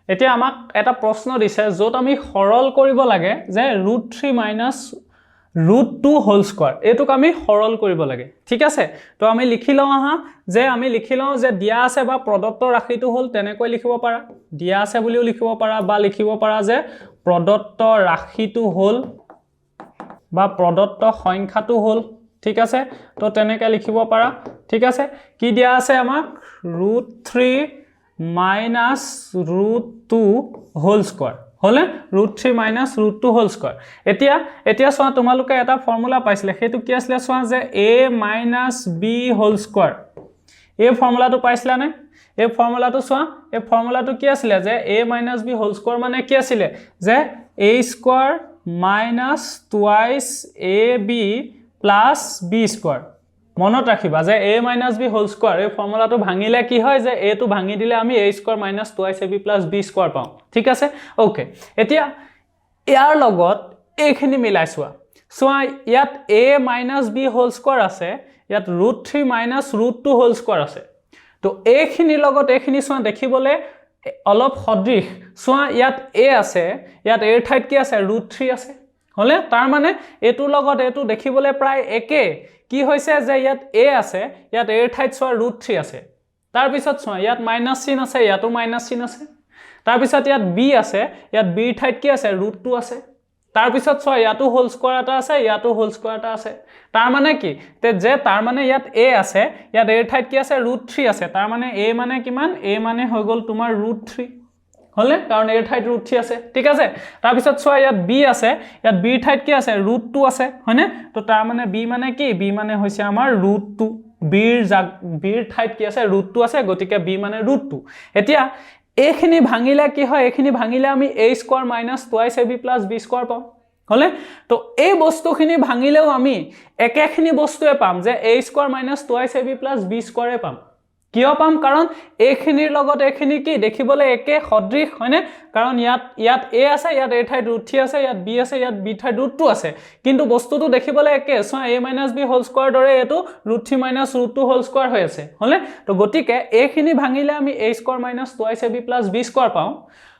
এতিয়া আমাক এটা প্ৰশ্ন দিছে য'ত আমি সৰল কৰিব লাগে যে √3 - √2 হোল স্কয়াৰ এটোক আমি সৰল কৰিব লাগে ঠিক আছে তো আমি লিখি লওঁ আহা যে আমি লিখি লওঁ যে দিয়া আছে বা প্ৰদত্ত ৰাশিটো হল তেনেকৈ লিখিব পাৰা দিয়া আছে বুলিও লিখিব পাৰা বা লিখিব পাৰা যে প্ৰদত্ত ৰাশিটো হল বা প্ৰদত্ত সংখ্যাটো হল ঠিক আছে তো তেনেকৈ লিখিব পাৰা ঠিক আছে কি দিয়া আছে আমাক √3 - √2 হোল স্কয়াৰ হলে √3 - √2 হোল স্কয়াৰ এতিয়া সোৱা তোমালোকে এটা ফৰ্মুলা পাইছিলে হেতু কি আছিল সোৱা যে a - b হোল স্কয়াৰ এই ফৰ্মুলাটো পাইছিলা নে এই ফৰ্মুলাটো সোৱা এই ফৰ্মুলাটো কি আছিল যে a - b হোল স্কয়াৰ মানে কি আছিল যে a square minus twice ab plus b square মনত ৰাখিবা যে a minus b whole square এই ফৰ্মুলাটো ভাঙিলে কি হয় যে a টো ভাঙি দিলে আমি a square minus twice ab plus b square পাওঁ ঠিক আছে ওকে এতিয়া ইয়াৰ লগত এইখিনি মিলাইছোৱা সোৱা ইয়াত a minus b whole square আছে ইয়াত √3 minus √2 whole square আছে তো এইখিনি লগত এইখিনি সোৱা দেখিবলে অলপ সদৃশ সোৱা ইয়াত a আছে ইয়াত a ঠাইত কি আছে √3 আছে হলে তাৰ মানে এটোৰ লগত এটো দেখিবলে প্ৰায় একে কি হৈছে যে ইয়াত a আছে ইয়াত a ঠাইত সোৱা √3 আছে তাৰ পিছত সোৱা ইয়াত মাইনাস চিন আছে ইয়াতো মাইনাস চিন আছে তাৰ পিছত ইয়াত b আছে ইয়াত b ঠাইত কি আছে √2 আছে তাৰ পিছত সোৱা ইয়াতো হোল স্কয়াৰ এটা আছে ইয়াতো হোল স্কয়াৰ এটা আছে তাৰ মানে কি তে যে তাৰ মানে ইয়াত a আছে ইয়াত a ঠাইত কি আছে √3 আছে তাৰ মানে a মানে কিমান a মানে হৈ গল তোমাৰ √3 হলে কাৰণ a ঠাইত √3 আছে ঠিক আছে তাৰ পিছত সোৱা ইয়াত b আছে ইয়াত b ঠাইত কি আছে √2 আছে হয়নে তো তাৰ মানে b মানে কি b মানে হৈছে আমাৰ √2 b ঠাইত কি আছে √2 আছে গতিকে b মানে √2 এতিয়া এইখিনি ভাঙিলে কি হয় এইখিনি ভাঙিলে আমি a square minus twice ab plus b square পাম হলে তো এই বস্তুখিনি ভাঙিলেও আমি একেখিনি বস্তুৱে পাম যে a square minus twice ab plus b স্কয়াৰে পাম কিয় পাম কাৰণ এইখিনিৰ লগত এইখিনি কি দেখিবলে একে সদৃশ হয়নে কাৰণ ইয়াত a আছে ইয়াত a ঠাইত √3 আছে ইয়াত b আছে ইয়াত b ঠাইত √2 আছে কিন্তু বস্তুটো দেখিবলে একে so a - b whole square দৰে এটো √3 - √2 হোল স্কয়াৰ হৈ আছে হলে তো গতিকে এইখিনি ভাঙিলে আমি a square minus twice ab plus b square পাওঁ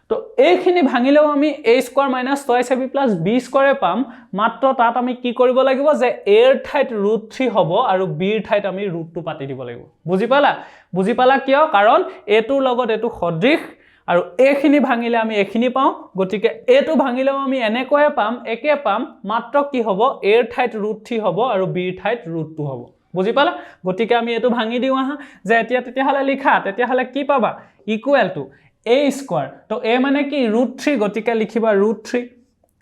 তো এইখিনি ভাঙিলেও আমি a square minus twice ab plus b স্কয়াৰে পাম মাত্ৰ তাত আমি কি কৰিব লাগিব যে a ৰ ঠাইত √3 হ'ব আৰু b ৰ ঠাইত আমি √2 পাতি দিব লাগিব বুজি পালা কিয় কাৰণ এটোৰ লগত এটো সদৃশ আৰু এইখিনি ভাঙিলে আমি এইখিনি পাওঁ গতিকে এটো ভাঙিলেও আমি এনেকৈ পাম একে পাম মাত্ৰ কি হ'ব a ৰ ঠাইত √3 হ'ব আৰু b ৰ ঠাইত √2 হ'ব বুজি পালা গতিকে আমি এটো ভাঙি দিও আহা যে এতিয়া তেতিয়াহলে লিখা তেতিয়াহলে কি পাবা ইকুৱেল টু a স্কয়াৰ তো a মানে কি √3 গতিকে লিখিবা √3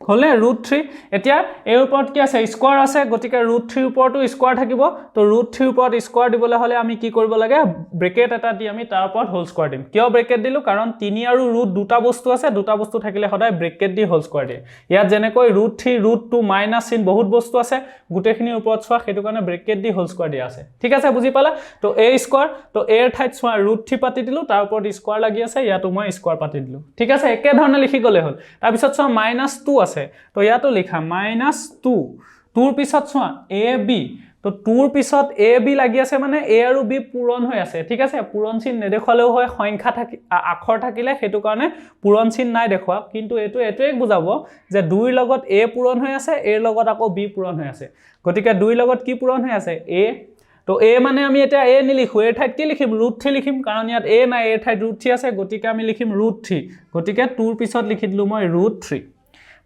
হলে √3 এতিয়া এৰ ওপৰত কি আছে স্কয়াৰ আছে গতিকে √3 ওপৰটো স্কয়াৰ থাকিব তো √3 ওপৰত স্কয়াৰ দিবলে হলে আমি কি কৰিব লাগে ব্ৰেকেট এটা দি আমি তাৰ ওপৰত হোল স্কয়াৰ দিম কিয় ব্ৰেকেট দিলু কাৰণ 3 আৰু ৰুট দুটা বস্তু আছে দুটা বস্তু থাকিলে সদায় ব্ৰেকেট দি হোল স্কয়াৰ দিয়ে ইয়াত যেনেকৈ √3 √2 মাইনাস চিন বহুত বস্তু আছে গুটেখিনিৰ ওপৰত সোৱা হেতু কাৰণে ব্ৰেকেট দি হোল স্কয়াৰ দিয়া আছে ঠিক আছে বুজি পালা তো a স্কয়াৰ তো a ৰ ঠাইত সোৱা √3 পাতি দিলু তাৰ ওপৰত স্কয়াৰ লাগি আছে ইয়াতো মই স্কয়াৰ পাতি দিলু ঠিক আছে একে ধৰণে লিখি গলে হল তাৰ পিছত সোৱা -2 আছে তো ইয়াতো লিখা -2 টুৰ পিছত সোৱা ab তো টুৰ পিছত ab লাগি আছে মানে a আৰু b পূৰণ হৈ আছে ঠিক আছে পূৰণ চিন নেদেখালেও হয় সংখ্যা থাকি আখৰ থাকিলে হেতু কাৰণে পূৰণ চিন নাই দেখুৱা কিন্তু এটোৱে বুজাব যে 2 ৰ লগত a পূৰণ হৈ আছে a ৰ লগত আকৌ b পূৰণ হৈ আছে গতিকে 2 ৰ লগত কি পূৰণ হৈ আছে a তো a মানে আমি এটা a নিলিখো এৰ ঠাইত কি লিখিম √3 লিখিম কাৰণ ইয়াত a নাই এৰ ঠাইত √3 আছে গতিকে আমি লিখিম √3 গতিকে টুৰ পিছত লিখি দিলু মই √3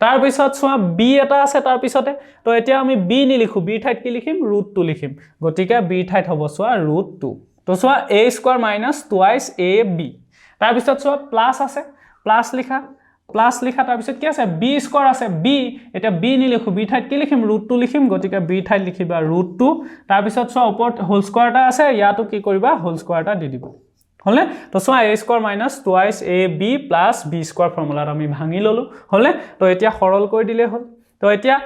তাৰ পিছত সোৱা b এটা আছে তাৰ পিছতে তো এতিয়া আমি b নিলিখো b ঠাইত কি লিখিম √2 লিখিম গতিকে b ঠাইত হ'ব সোৱা √2 তো সোৱা a square minus twice ab তাৰ পিছত সোৱা প্লাস আছে প্লাস লিখা তাৰ পিছত কি আছে b স্কয়াৰ আছে b এটা b নিলিখো b ঠাইত কি লিখিম √2 লিখিম গতিকে b ঠাইত লিখিবা √2 তাৰ পিছত সোৱা ওপৰত হোল স্কয়াৰ এটা আছে ইয়াতো কি কৰিবা হোল স্কয়াৰ এটা দি দিবা হলে তো সোৱা a square minus twice ab plus b square ফৰ্মুলাত আমি ভাঙি ললো হলে তো এতিয়া সৰল কৰি দিলে হল তো এতিয়া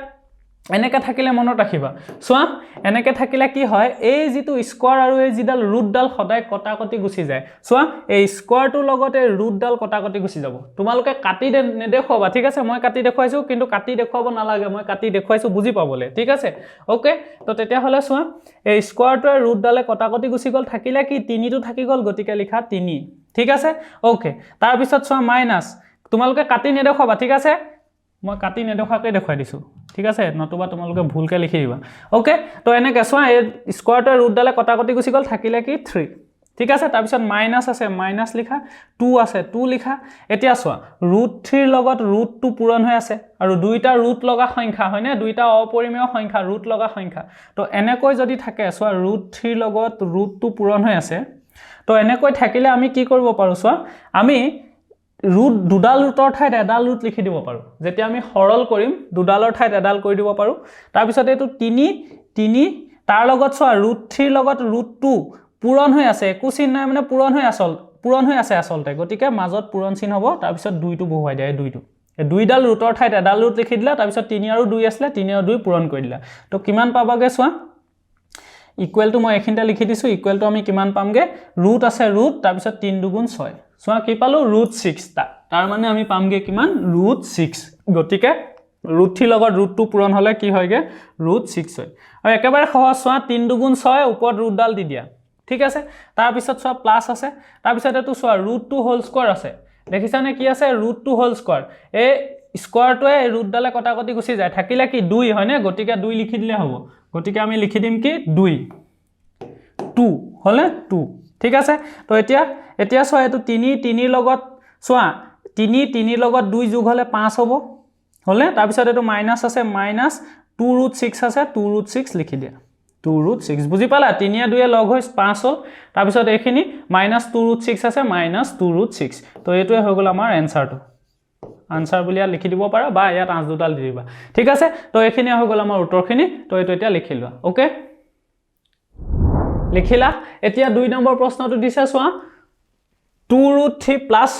এনেকে থাকিলে মনত ৰাখিবা সোৱা এনেকে থাকিলে কি হয় এই যেটো স্কয়াৰ আৰু এই জিডাল ৰুটডাল সদায় কটাকটি গুছি যায় সোৱা এই স্কয়াৰটোৰ লগতে ৰুটডাল কটাকটি গুছি যাব তোমালোকে কাটি নেদেখুৱা ঠিক আছে মই কাটি দেখুৱাইছো কিন্তু কাটি দেখুৱাব নালাগে মই কাটি দেখুৱাইছো বুজি পাবলে ঠিক আছে ওকে তো তেতিয়া হলে সোৱা এই স্কয়াৰটোৰ ৰুটডালে কটাকটি গুছি গল থাকিলে কি 3 টো থাকি গল গতিকে লিখা 3 ঠিক আছে ওকে তাৰ পিছত চোৱা মাইনাস তোমালোকে কাটি নেদেখাবা ঠিক আছে মই কাটি নেদেখাকে দেখাই দিছো ঠিক আছে নতুবা তোমালোকে ভুলকে লিখি দিবা ওকে তো এনেকে চোৱা এই স্কয়াৰটোৰ ৰুট ডালে কটাকটি গুছি গল থাকিলে কি 3 ঠিক আছে তাৰ পিছত মাইনাস আছে মাইনাস লিখা 2 আছে 2 লিখা এতিয়া চোৱা √3 লগত √2 পূৰণ হৈ আছে আৰু দুইটা ৰুট লগা সংখ্যা হয় না দুইটা অপৰিমেয় সংখ্যা ৰুট লগা সংখ্যা তো এনেকৈ যদি থাকে চোৱা √3 লগত √2 পূৰণ হৈ আছে তো এনেকৈ থাকিলে আমি কি কৰিব পাৰো চোৱা আমি ৰুট দুডাল ৰুটৰ ঠাইত এডাল ৰুট লিখি দিব পাৰো যেতিয়া আমি সৰল কৰিম দুডালৰ ঠাইত এডাল কৰি দিব পাৰো তাৰ পিছত এটো 3 তাৰ লগত চোৱা √3 লগত √2 পূৰণ হৈ আছে একো চিন নাই মানে পূৰণ হৈ আছে আসলতে গতিকে মাজত পূৰণ চিন হ'ব তাৰ পিছত 2 টো বহুৱাই দিয়া 2 টো এই দুইডাল ৰুটৰ ঠাইত এডাল ৰুট লিখি দিলা তাৰ পিছত 3 আৰু 2 আছিল 3 আৰু 2 পূৰণ কৰি দিলা তো কিমান পাবাগে চোৱা ইকুৱেল টু মই এখিনটা লিখি দিছো ইকুৱেল টু আমি কিমান পামগে ৰুট আছে ৰুট তাৰ পিছত 3 2 6 চোৱা কি পালো √6 তাৰ মানে আমি পামগে কিমান √6 গতিকে √3 লগত √2 পূৰণ হলে কি হয়গে √6 হয় আৰু একেবাৰে সহজ চোৱা 3 2 6 ওপৰত ৰুটডাল দি দিয়া ঠিক আছে তাৰ পিছত চোৱা প্লাস আছে তাৰ পিছত এটো চোৱা √2 হোল স্কয়াৰ আছে দেখিছানে কি আছে √2 হোল স্কয়াৰ এই স্কয়াৰটোৱে ৰুটডালে কটাকটি গুছি যায় থাকিলে কি 2 হয় না গতিকে 2 লিখি দিলে হ'ব গতিকে আমি লিখি দিম কি 2 হলে 2 ঠিক আছে তো এতিয়া চোৱা এটো 3 লগত চোৱা 3 লগত 2 যোগ হলে 5 হ'ব হলে তাৰ পিছত এটো মাইনাস আছে মাইনাস 2√6 আছে 2√6 লিখি দিয়া 2√6 বুজি পালা 3 2 লগ হৈ 5 হ'ল তাৰ পিছত এখিনি মাইনাস 2√6 আছে মাইনাস 2√6 তো এটোৱে হৈ গল আমাৰ এনসাৰটো আনসাৰ বুলি লিখি দিব পাৰা বা ইয়াত 5 দুডাল দি দিবা ঠিক আছে তো এখিনি হৈ গল আমাৰ উত্তৰখিনি তো এটো এতিয়া লিখি লোৱা ওকে লিখিলা এতিয়া 2 নম্বৰ প্ৰশ্নটো দিছে চোৱা 2√3 প্লাস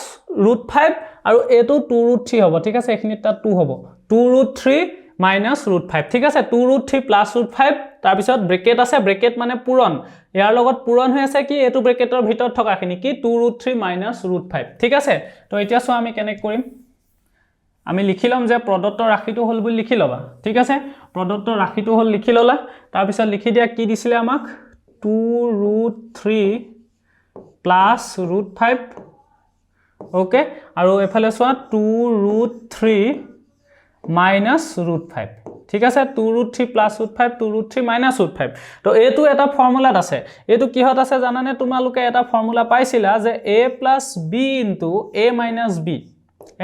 √5 আৰু এটো 2√3 হ'ব ঠিক আছে এখিনি তা 2 হ'ব 2√3 মাইনাস √5 ঠিক আছে 2√3 প্লাস √5 তাৰ পিছত ব্ৰেকেট আছে ব্ৰেকেট মানে পূৰণ ইয়াৰ লগত পূৰণ হৈ আছে কি এটো ব্ৰেকেটৰ ভিতৰত থকাখিনি কি 2√3 মাইনাস √5 ঠিক আছে তো এতিয়া চোৱা আমি কেনে কৰিম আমি লিখি লম যে প্ৰদত্ত ৰাশিটো হল বুলি লিখি লবা ঠিক আছে প্ৰদত্ত ৰাশিটো হল লিখি ললা তাৰ পিছত লিখি দিয়া কি দিছিলে আমাক 2√3 প্লাস √5 ওকে আৰু এফালে চোৱা 2√3 মাইনাস √5 ঠিক আছে 2√3 প্লাস √5 2√3 মাইনাস √5 তো এটো এটা ফৰ্মুলাত আছে এটো কিহত আছে জানানে তোমালোকে এটা ফৰ্মুলা পাইছিলা যে a + b * a - b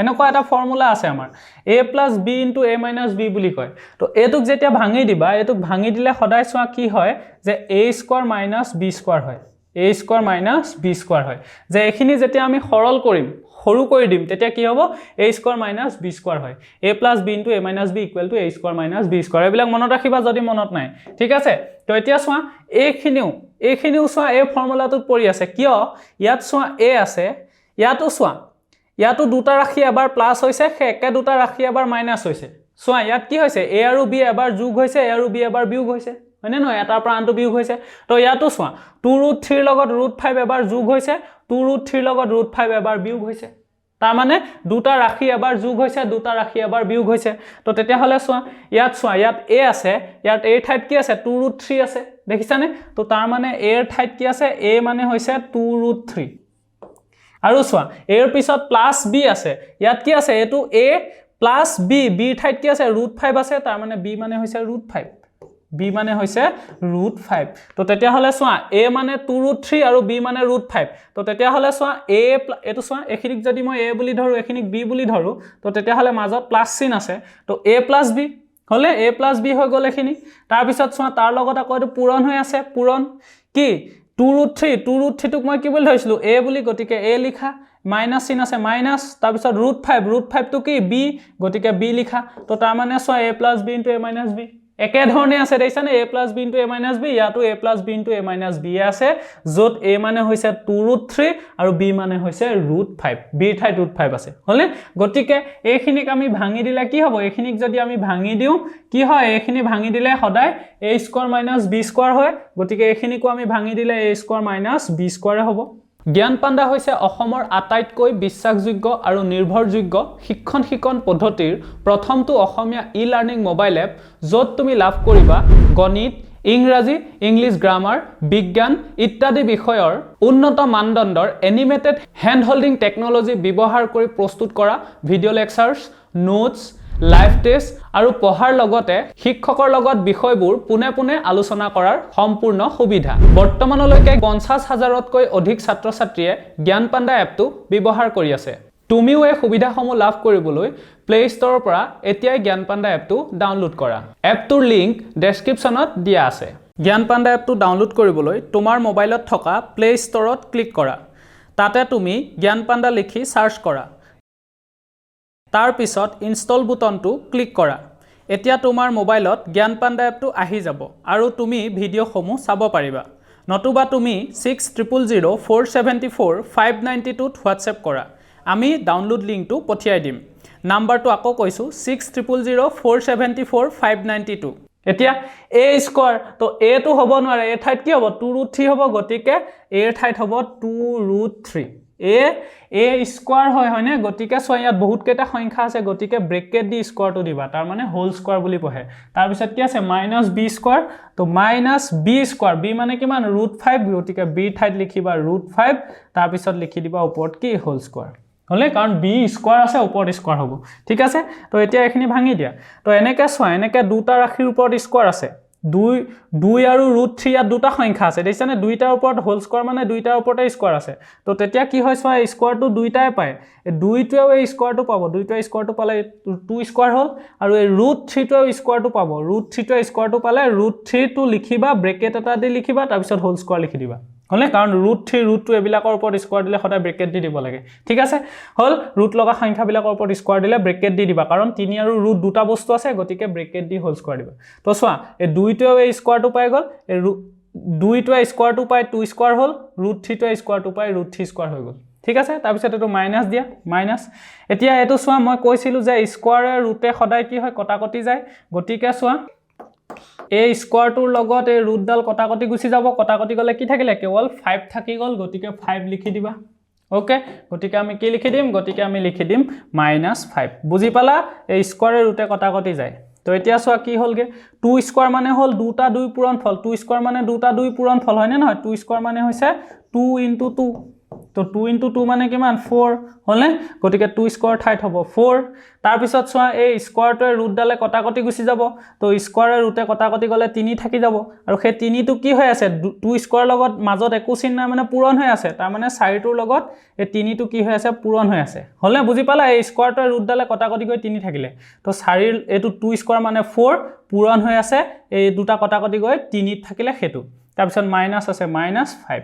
এনেকুৱা এটা ফৰ্মুলা আছে আমাৰ a + b * a - b বুলি কয় তো এটোক যেতিয়া ভাঙি দিবা এটোক ভাঙি দিলে সদায় চোৱা কি হয় যে a² - b² হয় a² - b² হয় যে এখিনি যেতিয়া আমি সৰল কৰিম সৰু কৰি দিম তেতিয়া কি হ'ব a² - b² হয় a + b * a - b = a² - b² এবিলাক মনত ৰাখিবা যদি মনত নাই ঠিক আছে তো এতিয়া চোৱা এখিনিও চোৱা এই ফৰ্মুলাটোত পৰি আছে কিয় ইয়াত চোৱা a আছে ইয়াতো চোৱা ইয়াতো দুটা ৰাশি এবাৰ প্লাস হৈছে একে দুটা ৰাশি এবাৰ মাইনাস হৈছে চোৱা ইয়াত কি হৈছে a আৰু b এবাৰ যোগ হৈছে a আৰু b এবাৰ বিয়োগ হৈছে হয়নে নহয় এটাৰ পৰা আনটো বিয়োগ হৈছে তো ইয়াতো চোৱা 2√3 লগত √5 এবাৰ যোগ হৈছে 2√3 লগত √5 এবাৰ বিয়োগ হৈছে তাৰ মানে দুটা ৰাশি এবাৰ যোগ হৈছে দুটা ৰাশি এবাৰ বিয়োগ হৈছে তো তেতিয়া হলে চোৱা ইয়াত a আছে ইয়াত a ঠাইত কি আছে 2√3 আছে দেখিছানে তো তাৰ মানে a ৰ ঠাইত কি আছে a মানে হৈছে 2√3 আৰু চোৱা a ৰ পিছত প্লাস b আছে ইয়াত কি আছে এটো a প্লাস b b ঠাইত কি আছে √5 আছে তাৰ মানে b মানে হৈছে √5 b মানে হৈছে √5 তো তেতিয়া হলে চোৱা a মানে 2√3 আৰু b মানে √5 তো তেতিয়া হলে চোৱা a এটো চোৱা এখিনিক যদি মই a বুলি ধৰো এখিনিক b বুলি ধৰো তো তেতিয়া হলে মাজত প্লাস চিন আছে তো a + b হলে a + b হৈ গল এখিনি তাৰ পিছত চোৱা তাৰ লগত আকৌ এটো পূৰণ হৈ আছে পূৰণ কি 2√3 টুক মই কি বুলি ধৰিছিলো a বুলি গতিকে a লিখা মাইনাস চিন আছে মাইনাস তাৰ পিছত √5 টু কি b গতিকে b লিখা তো তাৰ মানে চোৱা a + b * a - b একে ধৰণে আছে দেইছানে a + b * a - b ইয়াতো a + b * a - b আছে যত a মানে হৈছে 2√3 আৰু b মানে হৈছে √5 b ঠাইত √5 আছে হলে গতিকে এখিনিক আমি ভাঙি দিলে কি হ'ব এখিনিক যদি আমি ভাঙি দিও কি হয় এখিনি ভাঙি দিলে সদায় a² - b² হয় গতিকে এখিনিকো আমি ভাঙি দিলে a² - b² হ'ব জ্ঞান পাণ্ডা হৈছে অসমৰ আটাইতকৈ বিশ্বাসযোগ্য আৰু নিৰ্ভৰযোগ্য শিক্ষণ পদ্ধতিৰ প্ৰথমটো অসমীয়া ই-লাৰ্নিং মোবাইল এপ য'ত তুমি লাভ কৰিবা গণিত ইংৰাজী ইংলিছ গ্ৰামাৰ বিজ্ঞান ইত্যাদি বিষয়ৰ উন্নত মানদণ্ডৰ এনিমেটেড হ্যান্ড হোল্ডিং টেকনলজি ব্যৱহাৰ কৰি প্ৰস্তুত কৰা ভিডিঅ' লেকচাৰ্ছ নোটছ লাইভ টেষ্ট আৰু পঢ়াৰ লগতে শিক্ষকৰ লগত বিষয়বোৰ পুনে পুনে আলোচনা কৰাৰ সম্পূৰ্ণ সুবিধা বৰ্তমানলৈকে 50,000তকৈ অধিক ছাত্ৰ ছাত্ৰীয়ে জ্ঞান পাণ্ডা এপটো ব্যৱহাৰ কৰি আছে তুমিও এই সুবিধাসমূহ লাভ কৰিবলৈ প্লে ষ্টৰৰ পৰা এতিয়াই জ্ঞান পাণ্ডা এপটো ডাউনলোড কৰা এপটোৰ লিংক ডেছক্ৰিপশ্যনত দিয়া আছে জ্ঞান পাণ্ডা এপটো ডাউনলোড কৰিবলৈ তোমাৰ মোবাইলত থকা প্লে ষ্টৰত ক্লিক কৰা তাতে তুমি জ্ঞান পাণ্ডা লিখি সাৰ্চ কৰা তাৰ পিছত ইনষ্টল বুটনটো ক্লিক কৰা এতিয়া তোমাৰ মোবাইলত জ্ঞান পাণ্ডা এপটো আহি যাব আৰু তুমি ভিডিঅ'সমূহ চাব পাৰিবা নতুবা তুমি 60000474 ত হোৱাটছএপ কৰা আমি ডাউনলোড লিংকটো পঠিয়াই দিম নাম্বাৰটো আকৌ কৈছো 60000474 এতিয়া a স্কয়াৰ তো a টো হ'ব নোৱাৰে a ঠাইত কি হ'ব 2√3 হ'ব গতিকে a ঠাইত হ'ব 2√3 a স্কয়াৰ হয়নে গতিকে সয় ইয়াত বহুত কেইটা সংখ্যা আছে গতিকে ব্ৰেকেট দি স্কয়াৰটো দিবা তাৰ মানে হোল স্কয়াৰ বুলি পঢ়ে তাৰ পিছত কি আছে -b স্কয়াৰ তো -b স্কয়াৰ b মানে কিমান √5 গতিকে b ঠাইত লিখিবা √5 তাৰ পিছত লিখি দিবা ওপৰত কি হোল স্কয়াৰ হলে কাৰণ b স্কয়াৰ আছে ওপৰত স্কয়াৰ হ'ব ঠিক আছে তো এতিয়া এখিনি ভাঙি দিয়া তো এনেকে সয় এনেকে দুটা ৰাখিৰ ওপৰত স্কয়াৰ আছে 2 আৰু √3 ইয়াত দুটা সংখ্যা আছে দেখিছানে দুইটাৰ ওপৰত হোল স্কয়াৰ মানে দুইটাৰ ওপৰতে স্কয়াৰ আছে তো তেতিয়া কি হয় সয় স্কয়াৰটো দুইটাই পায় এই দুইটোৱে এই স্কয়াৰটো পাব দুইটোৱে স্কয়াৰটো পালে 2 স্কয়াৰ হ'ল আৰু এই √3 টোৱে স্কয়াৰটো পাব √3 টোৱে স্কয়াৰটো পালে √3 টো লিখিবা ব্ৰেকেট এটা দি লিখিবা তাৰ পিছত হোল স্কয়াৰ লিখি দিবা হলে কাৰণ √3 √2 এবিলাকৰ ওপৰত স্কয়াৰ দিলে সদায় ব্ৰেকেট দি দিব লাগে ঠিক আছে হল ৰুট লগা সংখ্যা বিলাকৰ ওপৰত স্কয়াৰ দিলে ব্ৰেকেট দি দিবা কাৰণ 3 আৰু ৰুট দুটা বস্তু আছে গতিকে ব্ৰেকেট দি হোল স্কয়াৰ দিবা তো চোৱা এই দুইটোৱে এই স্কয়াৰটো পাই গল এই দুইটোৱে স্কয়াৰটো পাই 2 স্কয়াৰ হল √3 টোৱে স্কয়াৰটো পাই √3 স্কয়াৰ হৈ গল ঠিক আছে তাৰ পিছত এটো মাইনাস দিয়া মাইনাস এতিয়া এটো চোৱা মই কৈছিলো যে স্কয়াৰে ৰুটে সদায় কি হয় কটাকটি যায় গতিকে চোৱা এই স্কয়াৰটোৰ লগত এই ৰুটডাল কটাকটি গুছি যাব কটাকটি গলে কি থাকিলে কেৱল 5 থাকি গল গতিকে 5 লিখি দিবা ওকে গতিকে আমি কি লিখি দিম গতিকে আমি লিখি দিম -5 বুজি পালা এই স্কয়াৰে ৰুটে কটাকটি যায় তো এতিয়া চোৱা কি হলগে 2 স্কয়াৰ মানে হল দুটা 2 পূৰণ ফল 2 স্কয়াৰ মানে দুটা 2 পূৰণ ফল হয় নে নহয় 2 স্কয়াৰ মানে হৈছে 2 * 2 তো 2 * 2 মানে কিমান 4 হলে গতিকে 2 স্কয়াৰ ঠাইত হ'ব 4 তাৰ পিছত চোৱা এই স্কয়াৰটোৱে ৰুট ডালে কটাকটি গুছি যাব তো স্কয়াৰে ৰুটে কটাকটি গলে 3 থাকি যাব আৰু সেই 3 টো কি হৈ আছে 2 স্কয়াৰ লগত মাজত একো চিন নাই মানে পূৰণ হৈ আছে তাৰ মানে 4 টোৰ লগত এই 3 টো কি হৈ আছে পূৰণ হৈ আছে হলে বুজি পালা এই স্কয়াৰটোৱে ৰুট ডালে কটাকটি গৈ 3 থাকিলে তো 4 এটো 2 স্কয়াৰ মানে 4 পূৰণ হৈ আছে এই দুটা কটাকটি গৈ 3 থাকিলে হেতু তাৰ পিছত মাইনাস আছে -5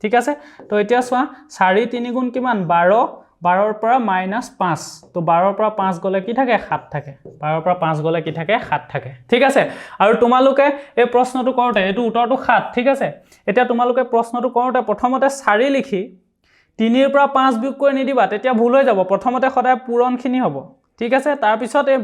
ঠিক আছে তো এতিয়া চোৱা 4 3 গুণ কিমান 12 12 ৰ পৰা -5 তো 12 ৰ পৰা 5 গলে কি থাকে 7 থাকে 12 ৰ পৰা 5 গলে কি থাকে 7 থাকে ঠিক আছে আৰু তোমালোকে এই প্ৰশ্নটো কৰোতে এটো উত্তৰটো 7 ঠিক আছে এতিয়া তোমালোকে প্ৰশ্নটো কৰোতে প্ৰথমতে 4 লিখি 3 ৰ পৰা 5 বিয়োগ কৰি নিদিবা তেতিয়া ভুল হৈ যাব প্ৰথমতে সদায় পূৰণখিনি হ'ব ঠিক আছে তাৰ পিছত এই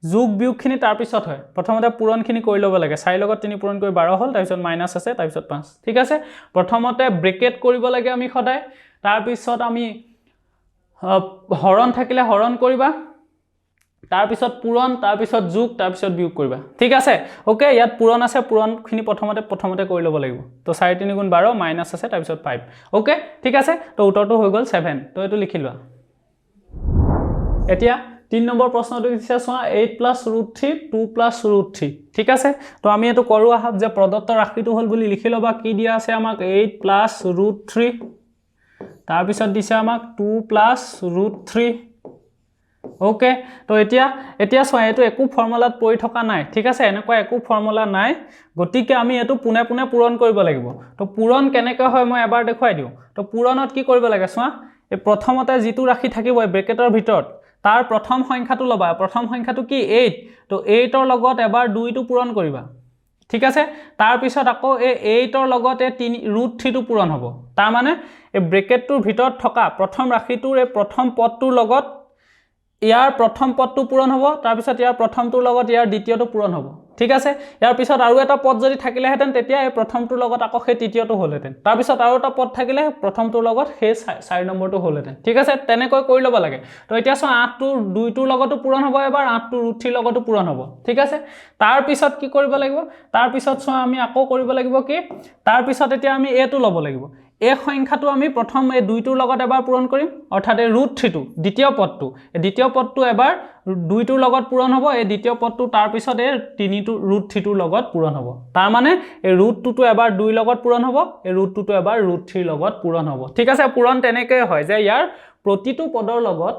যোগ বিয়োগখিনি তাৰ পিছত হয় প্ৰথমতে পূৰণখিনি কৰি ল'ব লাগে 4 লগত 3 পূৰণ কৰি 12 হ'ল তাৰ পিছত মাইনাস আছে তাৰ পিছত 5 ঠিক আছে প্ৰথমতে ব্ৰেকেট কৰিব লাগে আমি সদায় তাৰ পিছত আমি হৰণ থাকিলে হৰণ কৰিবা তাৰ পিছত পূৰণ তাৰ পিছত যোগ তাৰ পিছত বিয়োগ কৰিবা ঠিক আছে ওকে ইয়াত পূৰণ আছে পূৰণখিনি প্ৰথমতে কৰি ল'ব লাগিব তো 4 3 গুণ 12 মাইনাস আছে তাৰ পিছত 5 ওকে ঠিক আছে তো উত্তৰটো হৈ গল 7 তো এটো লিখি লোৱা এতিয়া 3 নম্বৰ প্ৰশ্নটো দিছে চোৱা 8 + √3 2 + √3 ঠিক আছে তো আমি এটো কৰো আহাত যে প্ৰদত্ত ৰাশিটো হল বুলি লিখি লবা কি দিয়া আছে আমাক 8 + √3 তাৰ পিছত দিছে আমাক 2 + √3 ওকে তো এতিয়া চোৱা এটো একো ফৰ্মুলাত পৰি থকা নাই ঠিক আছে এনেকুৱা একো ফৰ্মুলা নাই গতিকে আমি এটো পুনে পুনে পূৰণ কৰিব লাগিব তো পূৰণ কেনেকৈ হয় মই এবাৰ দেখুৱাই দিও তো পূৰণত কি কৰিব লাগে চোৱা এই প্ৰথমতে যেটো ৰাশি থাকিব ব্ৰেকেটৰ ভিতৰত তাৰ প্ৰথম সংখ্যাটো লবা প্ৰথম সংখ্যাটো কি 8 তো 8 ৰ লগত এবাৰ 2 টো পূৰণ কৰিবা ঠিক আছে তাৰ পিছত আকৌ এই 8 ৰ লগত এই √3 টো পূৰণ হ'ব তাৰ মানে এই ব্ৰেকেটটোৰ ভিতৰত থকা প্ৰথম ৰাশিটোৰ এই প্ৰথম পদটোৰ লগত ইয়াৰ প্ৰথম পদটো পূৰণ হ'ব তাৰ পিছত ইয়াৰ প্ৰথমটোৰ লগত ইয়াৰ দ্বিতীয়টো পূৰণ হ'ব ঠিক আছে ইয়াৰ পিছত আৰু এটা পদ যদি থাকিলেহেঁতেন তেতিয়া এই প্ৰথমটোৰ লগত আকৌ সেই তৃতীয়টো হ'লহেঁতেন তাৰ পিছত আৰু এটা পদ থাকিলে প্ৰথমটোৰ লগত সেই 4 নম্বৰটো হ'লহেঁতেন ঠিক আছে তেনেকৈ কৰি ল'ব লাগে তো এতিয়া চোৱা 8টোৰ 2টোৰ লগতো পূৰণ হ'ব এবাৰ 8টোৰ √3 লগতো পূৰণ হ'ব ঠিক আছে তাৰ পিছত কি কৰিব লাগিব তাৰ পিছত চোৱা আমি আকৌ কৰিব লাগিব কি তাৰ পিছত এতিয়া আমি এটো ল'ব লাগিব এই সংখ্যাটো আমি প্ৰথম এই 2টোৰ লগত এবাৰ পূৰণ কৰিম অৰ্থাৎ এই √3টো দ্বিতীয় পদটো এবাৰ 2টোৰ লগত পূৰণ হ'ব এই দ্বিতীয় পদটো তাৰ পিছত এই 3টো √3টোৰ লগত পূৰণ হ'ব তাৰ মানে এই √2টো এবাৰ 2ৰ লগত পূৰণ হ'ব এই √2টো এবাৰ √3ৰ লগত পূৰণ হ'ব ঠিক আছে পূৰণ তেনেকৈ হয় যে ইয়াৰ প্ৰতিটো পদৰ লগত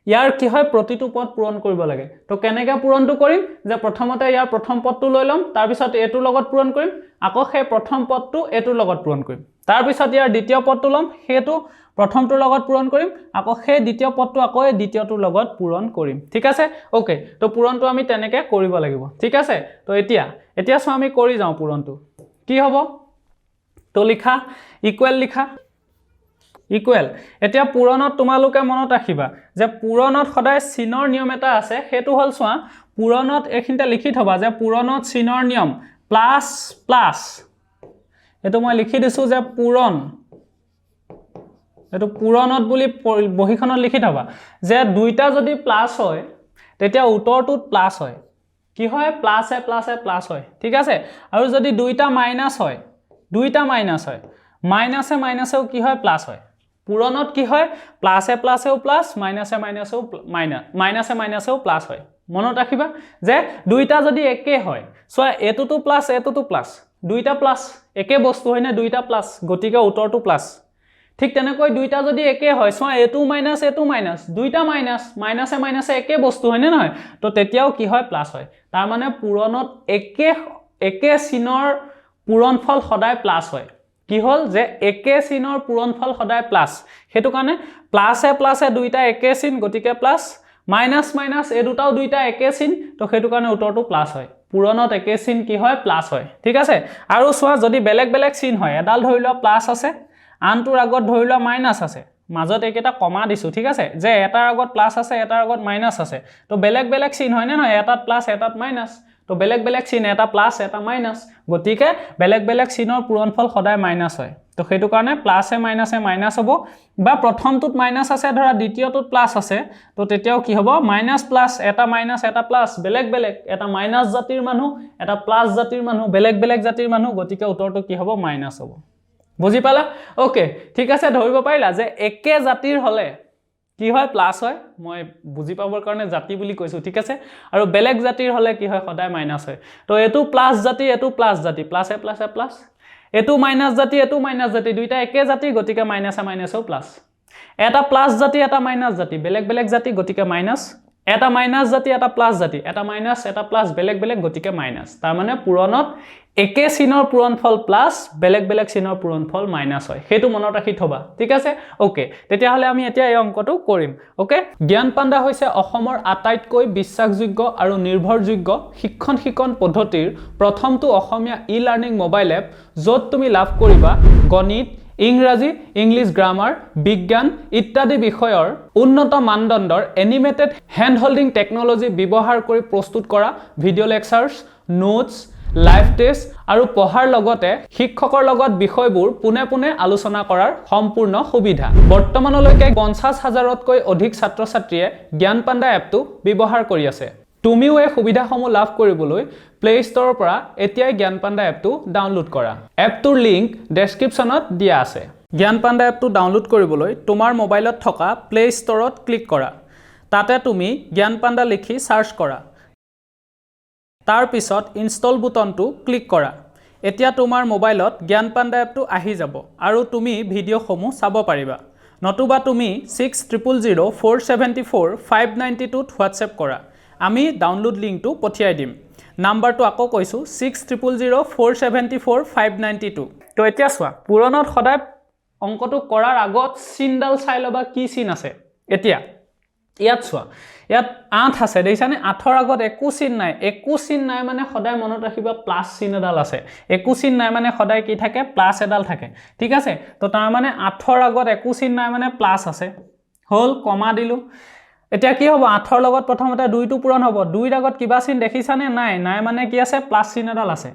ইয়াৰ কি হয় প্ৰতিটো পদ পূৰণ কৰিব লাগে তো কেনেকৈ পূৰণটো কৰিম যে প্ৰথমতে ইয়াৰ প্ৰথম পদটো লৈ লম তাৰ পিছত এটোৰ লগত পূৰণ কৰিম আকৌ সেই প্ৰথম পদটো এটোৰ লগত পূৰণ কৰিম তাৰ পিছত ইয়াৰ দ্বিতীয় পদটো লম হেতু প্ৰথমটোৰ লগত পূৰণ কৰিম আকৌ সেই দ্বিতীয় পদটো আকৌ এই দ্বিতীয়টোৰ লগত পূৰণ কৰিম ঠিক আছে ওকে তো পূৰণটো আমি তেনেকৈ কৰিব লাগিব ঠিক আছে তো এতিয়া সো আমি কৰি যাও পূৰণটো কি হ'ব তো লিখা ইকুৱেল এতিয়া পূৰণত তোমালোকে মনত ৰাখিবা যে পূৰণত সদায় চিনৰ নিয়ম এটা আছে হেতু হল চোৱা পূৰণত এখিনতে লিখি থবা যে পূৰণত চিনৰ নিয়ম প্লাস এটো মই লিখি দিছো যে পূৰণ এটো পূৰণত বুলি বহিখনত লিখি থবা যে দুইটা যদি প্লাস হয় তেতিয়া উত্তৰটোত প্লাস হয় কি হয় প্লাস হয় ঠিক আছে আৰু যদি দুইটা মাইনাস হয় মাইনাসেও কি হয় প্লাস হয় পূৰণত কি হয় প্লাসেও প্লাস মাইনাসেও প্লাস হয় মনত ৰাখিবা যে দুইটা যদি একে হয় সোয়া এটোটো প্লাস দুইটা প্লাস একে বস্তু হয় না দুইটা প্লাস গতিকে উত্তৰটো প্লাস ঠিক তেনেকৈ দুইটা যদি একে হয় সোয়া এটো মাইনাস দুইটা মাইনাসে একে বস্তু হয় না নহয় তো তেতিয়াও কি হয় প্লাস হয় তাৰ মানে পূৰণত একে চিনৰ পূৰণফল সদায় প্লাস হয় কি হল যে একে চিনৰ পূৰণফল সদায় প্লাস হেতু কাৰণে প্লাসে দুইটা একে চিন গতিকে প্লাস মাইনাস এই দুটাও দুইটা একে চিন তো হেতু কাৰণে উত্তৰটো প্লাস হয় পূৰণত একে চিন কি হয় প্লাস হয় ঠিক আছে আৰু সোৱা যদি বেলেগ চিন হয় এডাল ধৰি লোৱা প্লাস আছে আনটোৰ আগত ধৰি লোৱা মাইনাস আছে মাজত একেটা কমা দিছো ঠিক আছে যে এটাৰ আগত প্লাস আছে এটাৰ আগত মাইনাস আছে তো বেলেগ চিন হয় না নহয় এটাত প্লাস এটাত মাইনাস তো বেলেগ চিন এটা প্লাস এটা মাইনাস গতিকে বেলেগ চিনৰ পূৰণফল সদায় মাইনাস হয় তো হেতু কাৰণে প্লাসে মাইনাস হ'ব বা প্ৰথমটোত মাইনাস আছে ধৰা দ্বিতীয়টোত প্লাস আছে তো তেতিয়াও কি হ'ব মাইনাস প্লাস এটা মাইনাস এটা প্লাস বেলেগ এটা মাইনাস জাতিৰ মানুহ এটা প্লাস জাতিৰ মানুহ বেলেগ জাতিৰ মানুহ গতিকে উত্তৰটো কি হ'ব মাইনাস হ'ব বুজি পালা ওকে ঠিক আছে ধৰিব পাৰিলা যে একে জাতিৰ হলে কি হয় প্লাস হয় মই বুজি পাবৰ কাৰণে জাতি বুলি কৈছো ঠিক আছে আৰু বেলেগ জাতিৰ হলে কি হয় সদায় মাইনাস হয় তো এটো প্লাস জাতি এটো প্লাস জাতি প্লাস এটো মাইনাস জাতি দুইটা একে জাতি গতিকে মাইনাসেও প্লাস এটা প্লাস জাতি এটা মাইনাস জাতি বেলেগ জাতি গতিকে মাইনাস এটা মাইনাস জাতি এটা প্লাস জাতি এটা মাইনাস এটা প্লাস বেলেগ গতিকে মাইনাস তাৰ মানে পূৰণত একে চিনৰ পূৰণফল প্লাস বেলেগ চিনৰ পূৰণফল মাইনাস হয় হেতু মনত ৰাখি থবা ঠিক আছে ওকে তেতিয়া হলে আমি এতিয়া এই অংকটো কৰিম ওকে জ্ঞান পাণ্ডা হৈছে অসমৰ আটাইতকৈ বিশ্বাসযোগ্য আৰু নিৰ্ভৰযোগ্য শিক্ষণ পদ্ধতিৰ প্ৰথমটো অসমীয়া ই-লাৰ্নিং মোবাইল এপ য'ত তুমি লাভ কৰিবা গণিত ইংৰাজী ইংলিছ গ্ৰামাৰ বিজ্ঞান ইত্যাদি বিষয়ৰ উন্নত মানদণ্ডৰ এনিমেটেড হ্যান্ড হোল্ডিং টেকনলজি ব্যৱহাৰ কৰি প্ৰস্তুত কৰা ভিডিঅ' লেকচাৰ্ছ নোটছ লাইভ টেষ্ট আৰু পঢ়াৰ লগতে শিক্ষকৰ লগত বিষয়বোৰ পুনে আলোচনা কৰাৰ সম্পূৰ্ণ সুবিধা বৰ্তমানলৈকে 50,000তকৈ অধিক ছাত্ৰ-ছাত্ৰীয়ে জ্ঞান পাণ্ডা এপটো ব্যৱহাৰ কৰি আছে তুমিও এই সুবিধাসমূহ লাভ কৰিবলৈ প্লে ষ্টৰৰ পৰা এতিয়াই জ্ঞান পাণ্ডা এপটো ডাউনলোড কৰা এপটোৰ লিংক ডেসক্ৰিপচনত দিয়া আছে জ্ঞান পাণ্ডা এপটো ডাউনলোড কৰিবলৈ তোমাৰ মোবাইলত থকা প্লে ষ্টৰত ক্লিক কৰা তাতে তুমি জ্ঞান পাণ্ডা লিখি সাৰ্চ কৰা তাৰ পিছত ইনষ্টল বুটনটো ক্লিক কৰা এতিয়া তোমাৰ মোবাইলত জ্ঞান পাণ্ডা এপটো আহি যাব আৰু তুমি ভিডিঅ'সমূহ চাব পাৰিবা নতুবা তুমি 6000474592 ত হোৱাটছএপ কৰা আমি ডাউনলোড লিংকটো পঠিয়াই দিম নাম্বাৰটো আকৌ কৈছো 6000474592 তো এতিয়া চোৱা পূৰণত সদায় অংকটো কৰাৰ আগত চিনডাল চাই লবা কি চিন আছে এতিয়া ইয়াত চোৱা ইয়াত 8 আছে দেখিছানে 8ৰ আগত একো চিন নাই মানে সদায় মনত ৰাখিবা প্লাস চিন এডাল আছে একো চিন নাই মানে সদায় কি থাকে প্লাস এডাল থাকে ঠিক আছে তো তাৰ মানে 8ৰ আগত একো চিন নাই মানে প্লাস আছে হল কমা দিলো এতিয়া কি হ'ব 8ৰ লগত প্ৰথমতে 2টো পূৰণ হ'ব 2ৰ আগত কিবা চিন দেখিছানে নাই নাই মানে কি আছে প্লাস চিন এডাল আছে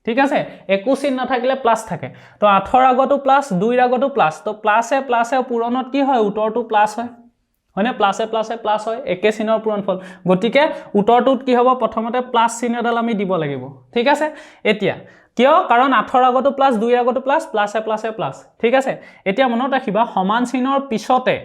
ঠিক আছে একো চিন নাথাকিলে প্লাস থাকে তো 8ৰ আগতো প্লাস 2ৰ আগতো প্লাস তো প্লাসে প্লাসে পূৰণত কি হয় উত্তৰটো প্লাস হয় হয়নে প্লাসে প্লাসে প্লাস হয় একে চিনৰ পূৰণফল গতিকে উত্তৰটোত কি হ'ব প্ৰথমতে প্লাস চিন এডাল আমি দিব লাগিব ঠিক আছে এতিয়া কিয় কাৰণ 8ৰ আগতো প্লাস 2ৰ আগতো প্লাস প্লাসে প্লাসে প্লাস ঠিক আছে এতিয়া মনত ৰাখিবা সমান চিনৰ পিছতে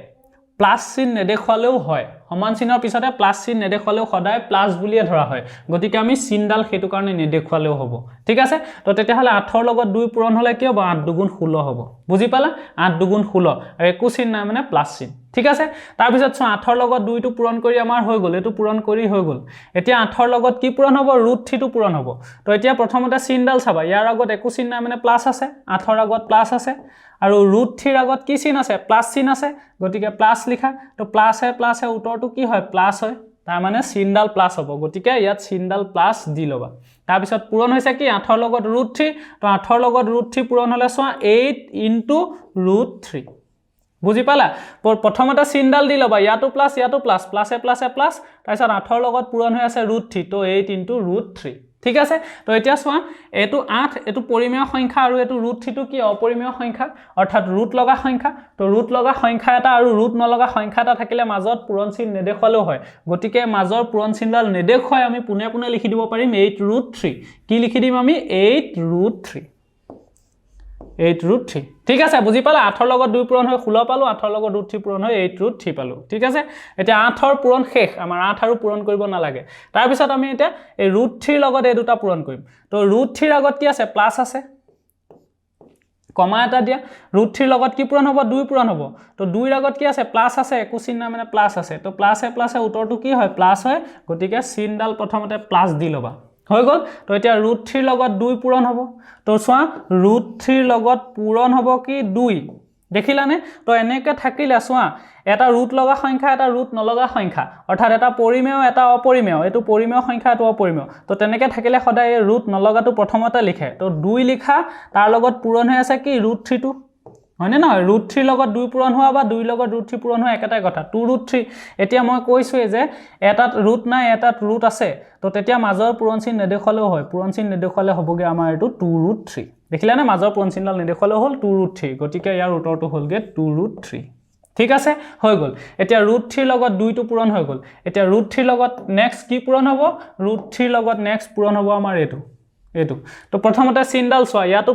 প্লাস চিন নেদেখুৱালেও হয় সমান চিনৰ পিছতে প্লাস চিন নেদেখুৱালেও সদায় প্লাস বুলিয়ে ধৰা হয় গতিকে আমি চিনডাল হেতু কাৰণে নেদেখুৱালেও হ'ব ঠিক আছে তো তেতিয়াহলে 8ৰ লগত 2 পূৰণ হলে কি হ'ব 8 2 গুণ 16 হ'ব বুজি পালা 8 2 গুণ 16 আৰু একো চিন নাই মানে প্লাস চিন ঠিক আছে তাৰ পিছত 8ৰ লগত 2 টো পূৰণ কৰি আমাৰ হৈ গল এটো পূৰণ কৰি হৈ গল এতিয়া 8ৰ লগত কি পূৰণ হ'ব √3 টো পূৰণ হ'ব তো এতিয়া প্ৰথমতে চিনডাল চাবা ইয়াৰ আগত একো চিন নাই মানে প্লাস আছে 8ৰ আগত প্লাস আছে আৰু √3 আগত কি চিন আছে প্লাস চিন আছে গতিকে প্লাস লিখা তো প্লাসে প্লাসে উত্তৰটো কি হয় প্লাস হয় তাৰ মানে চিনডাল প্লাস হ'ব গতিকে ইয়াত চিনডাল প্লাস দি লবা তাৰ পিছত পূৰণ হৈছে কি 8ৰ লগত √3 তো 8ৰ লগত √3 পূৰণ হলে সোৱা 8 * √3 বুজি পালা প্ৰথমতে চিনডাল দি লবা ইয়াতো প্লাস প্লাসে প্লাসে প্লাস তাৰ পিছত 8ৰ লগত পূৰণ হৈ আছে √3 তো 8 * √3 ঠিক আছে তো এতিয়া সোৱা এটো 8 এটো পৰিমেয় সংখ্যা আৰু এটো √3 টো কি অপৰিমেয় সংখ্যা অৰ্থাৎ ৰুট লগা সংখ্যা তো ৰুট লগা সংখ্যা এটা আৰু ৰুট নলগা সংখ্যা এটা থাকিলে মাজত পূৰণ চিন নেদেখুৱালেও হয় গতিকে মাজৰ পূৰণ চিনডাল নেদেখুৱাই আমি পুনে পুনে লিখি দিব পাৰিম 8 √3 কি লিখি দিম আমি 8 √3 8 √3 ঠিক আছে বুজি পালা 8ৰ লগত 2 পূৰণ হৈ 16 পালো 8ৰ লগত √3 পূৰণ হৈ 8 √3 পালো ঠিক আছে এতিয়া 8ৰ পূৰণ শেষ আমাৰ 8 আৰু পূৰণ কৰিব নালাগে তাৰ পিছত আমি এতিয়া এই √3 লগত এই দুটা পূৰণ কৰিম তো √3 আগত কি আছে প্লাস আছে কমা এটা দিয়া √3 লগত কি পূৰণ হ'ব 2 পূৰণ হ'ব তো 2 ৰ আগত কি আছে প্লাস আছে একো চিন নাই মানে প্লাস আছে তো প্লাসে প্লাসে উত্তৰটো কি হয় প্লাস হয় গতিকে চিনডাল প্ৰথমতে প্লাস দি লবা হৈ গল তো এতিয়া √3 লগত 2 পূৰণ হ'ব তো সোৱা √3 লগত পূৰণ হ'ব কি 2 দেখিলানে তো এনেকে থাকিলে সোৱা এটা ৰুট লগা সংখ্যা এটা ৰুট নলগা সংখ্যা অৰ্থাৎ এটা পৰিমেয় এটা অপৰিমেয় এটো পৰিমেয় সংখ্যা এটো অপৰিমেয় তো তেনেকে থাকিলে সদায় ৰুট নলগাটো প্ৰথমতে লিখে তো 2 লিখা তাৰ লগত পূৰণ হৈ আছে কি √3 টো হয়নে নহয় √3 লগত 2 পূৰণ হোৱা বা 2 লগত √3 পূৰণ হোৱা একেটাই কথা 2 √3 এতিয়া মই কৈছো যে এটাত ৰুট নাই এটাত ৰুট আছে তো তেতিয়া মাজৰ পূৰণ চিন নেদেখুৱালেও হয় পূৰণ চিন নেদেখুৱালে হ'বগে আমাৰ এটো 2 √3 দেখিলানে মাজৰ পূৰণ চিনডাল নেদেখুৱালে হ'ল 2 √3 গতিকে ইয়াৰ উত্তৰটো হ'লগে 2 √3 ঠিক আছে হৈ গল এতিয়া √3 লগত 2 টো পূৰণ হৈ গল এতিয়া √3 লগত নেক্সট কি পূৰণ হ'ব √3 লগত নেক্সট পূৰণ হ'ব আমাৰ এটো তো প্ৰথমতে চিনডাল সোৱা ইয়াতো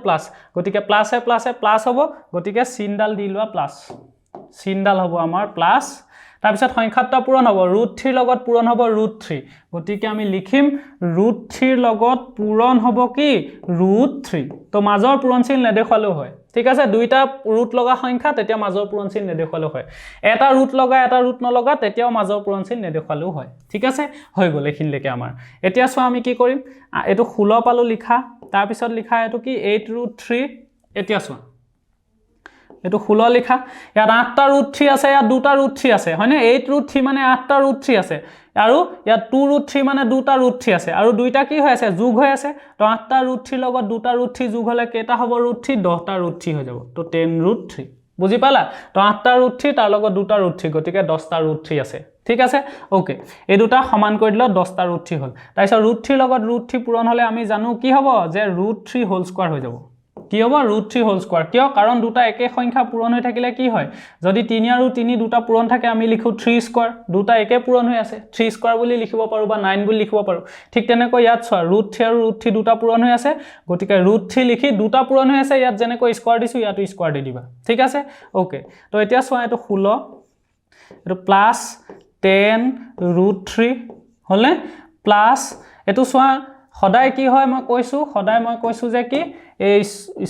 প্লাস গতিকে প্লাসে প্লাসে প্লাস হ'ব গতিকে চিনডাল দি লোৱা প্লাস চিনডাল হ'ব আমাৰ প্লাস তাৰ পিছত সংখ্যাটা পূৰণ হ'ব √3 লগত পূৰণ হ'ব √3 গতিকে আমি লিখিম √3 লগত পূৰণ হ'ব কি √3 তো মাজৰ পূৰণ চিন নেদেখুৱালেও হয় ঠিক আছে দুইটা ৰুট লগা সংখ্যা তেতিয়া মাজৰ পূৰণ চিন নেদেখুৱালেও হয় এটা ৰুট লগা এটা ৰুট নলগা তেতিয়াও মাজৰ পূৰণ চিন নেদেখুৱালেও হয় ঠিক আছে হৈ গল এখিনলৈকে আমাৰ এতিয়া সোৱা আমি কি কৰিম এটো 16 পালো লিখা তাৰ পিছত লিখা এটো কি 8 √3 এতিয়া সোৱা এটো 16 লিখা ইয়াত 8টা √3 আছে ইয়াত 2টা √3 আছে হয়নে 8 √3 মানে 8টা √3 আছে আৰু ইয়াত 2 √3 মানে 2টা √3 আছে আৰু দুইটা কি হৈ আছে যোগ হৈ আছে তো 8টা √3 লগত 2টা √3 যোগ হলে কেটা হ'ব √3 10টা √3 হৈ যাব তো 10 √3 বুজি পালা তো 8টা √3 তাৰ লগত 2টা √3 গতিকে 10টা √3 আছে ঠিক আছে ওকে এই দুটা সমান কৰি দিলে 10টা √3 হ'ল তাৰপিছত √3 লগত √3 পূৰণ হলে আমি জানো কি হ'ব যে √3 হোল স্কয়াৰ হৈ যাব কি হ'ব √3 হোল স্কয়াৰ কিয় কাৰণ দুটা একে সংখ্যা পূৰণ হৈ থাকিলে কি হয় যদি 3 আৰু 3 দুটা পূৰণ থাকে আমি লিখো 3 স্কয়াৰ দুটা একে পূৰণ হৈ আছে 3 স্কয়াৰ বুলি লিখিব পাৰো বা 9 বুলি লিখিব পাৰো ঠিক তেনেকৈ ইয়াত সোৱা √3 আৰু √3 দুটা পূৰণ হৈ আছে গতিকে √3 লিখি দুটা পূৰণ হৈ আছে ইয়াত যেনেকৈ স্কয়াৰ দিছো ইয়াতো স্কয়াৰ দি দিবা ঠিক আছে ওকে তো এতিয়া সোৱা এটো 16 এটো প্লাস 10 √3 হলে প্লাস এটো সোৱা সদায় কি হয় মই কৈছো যে কি এই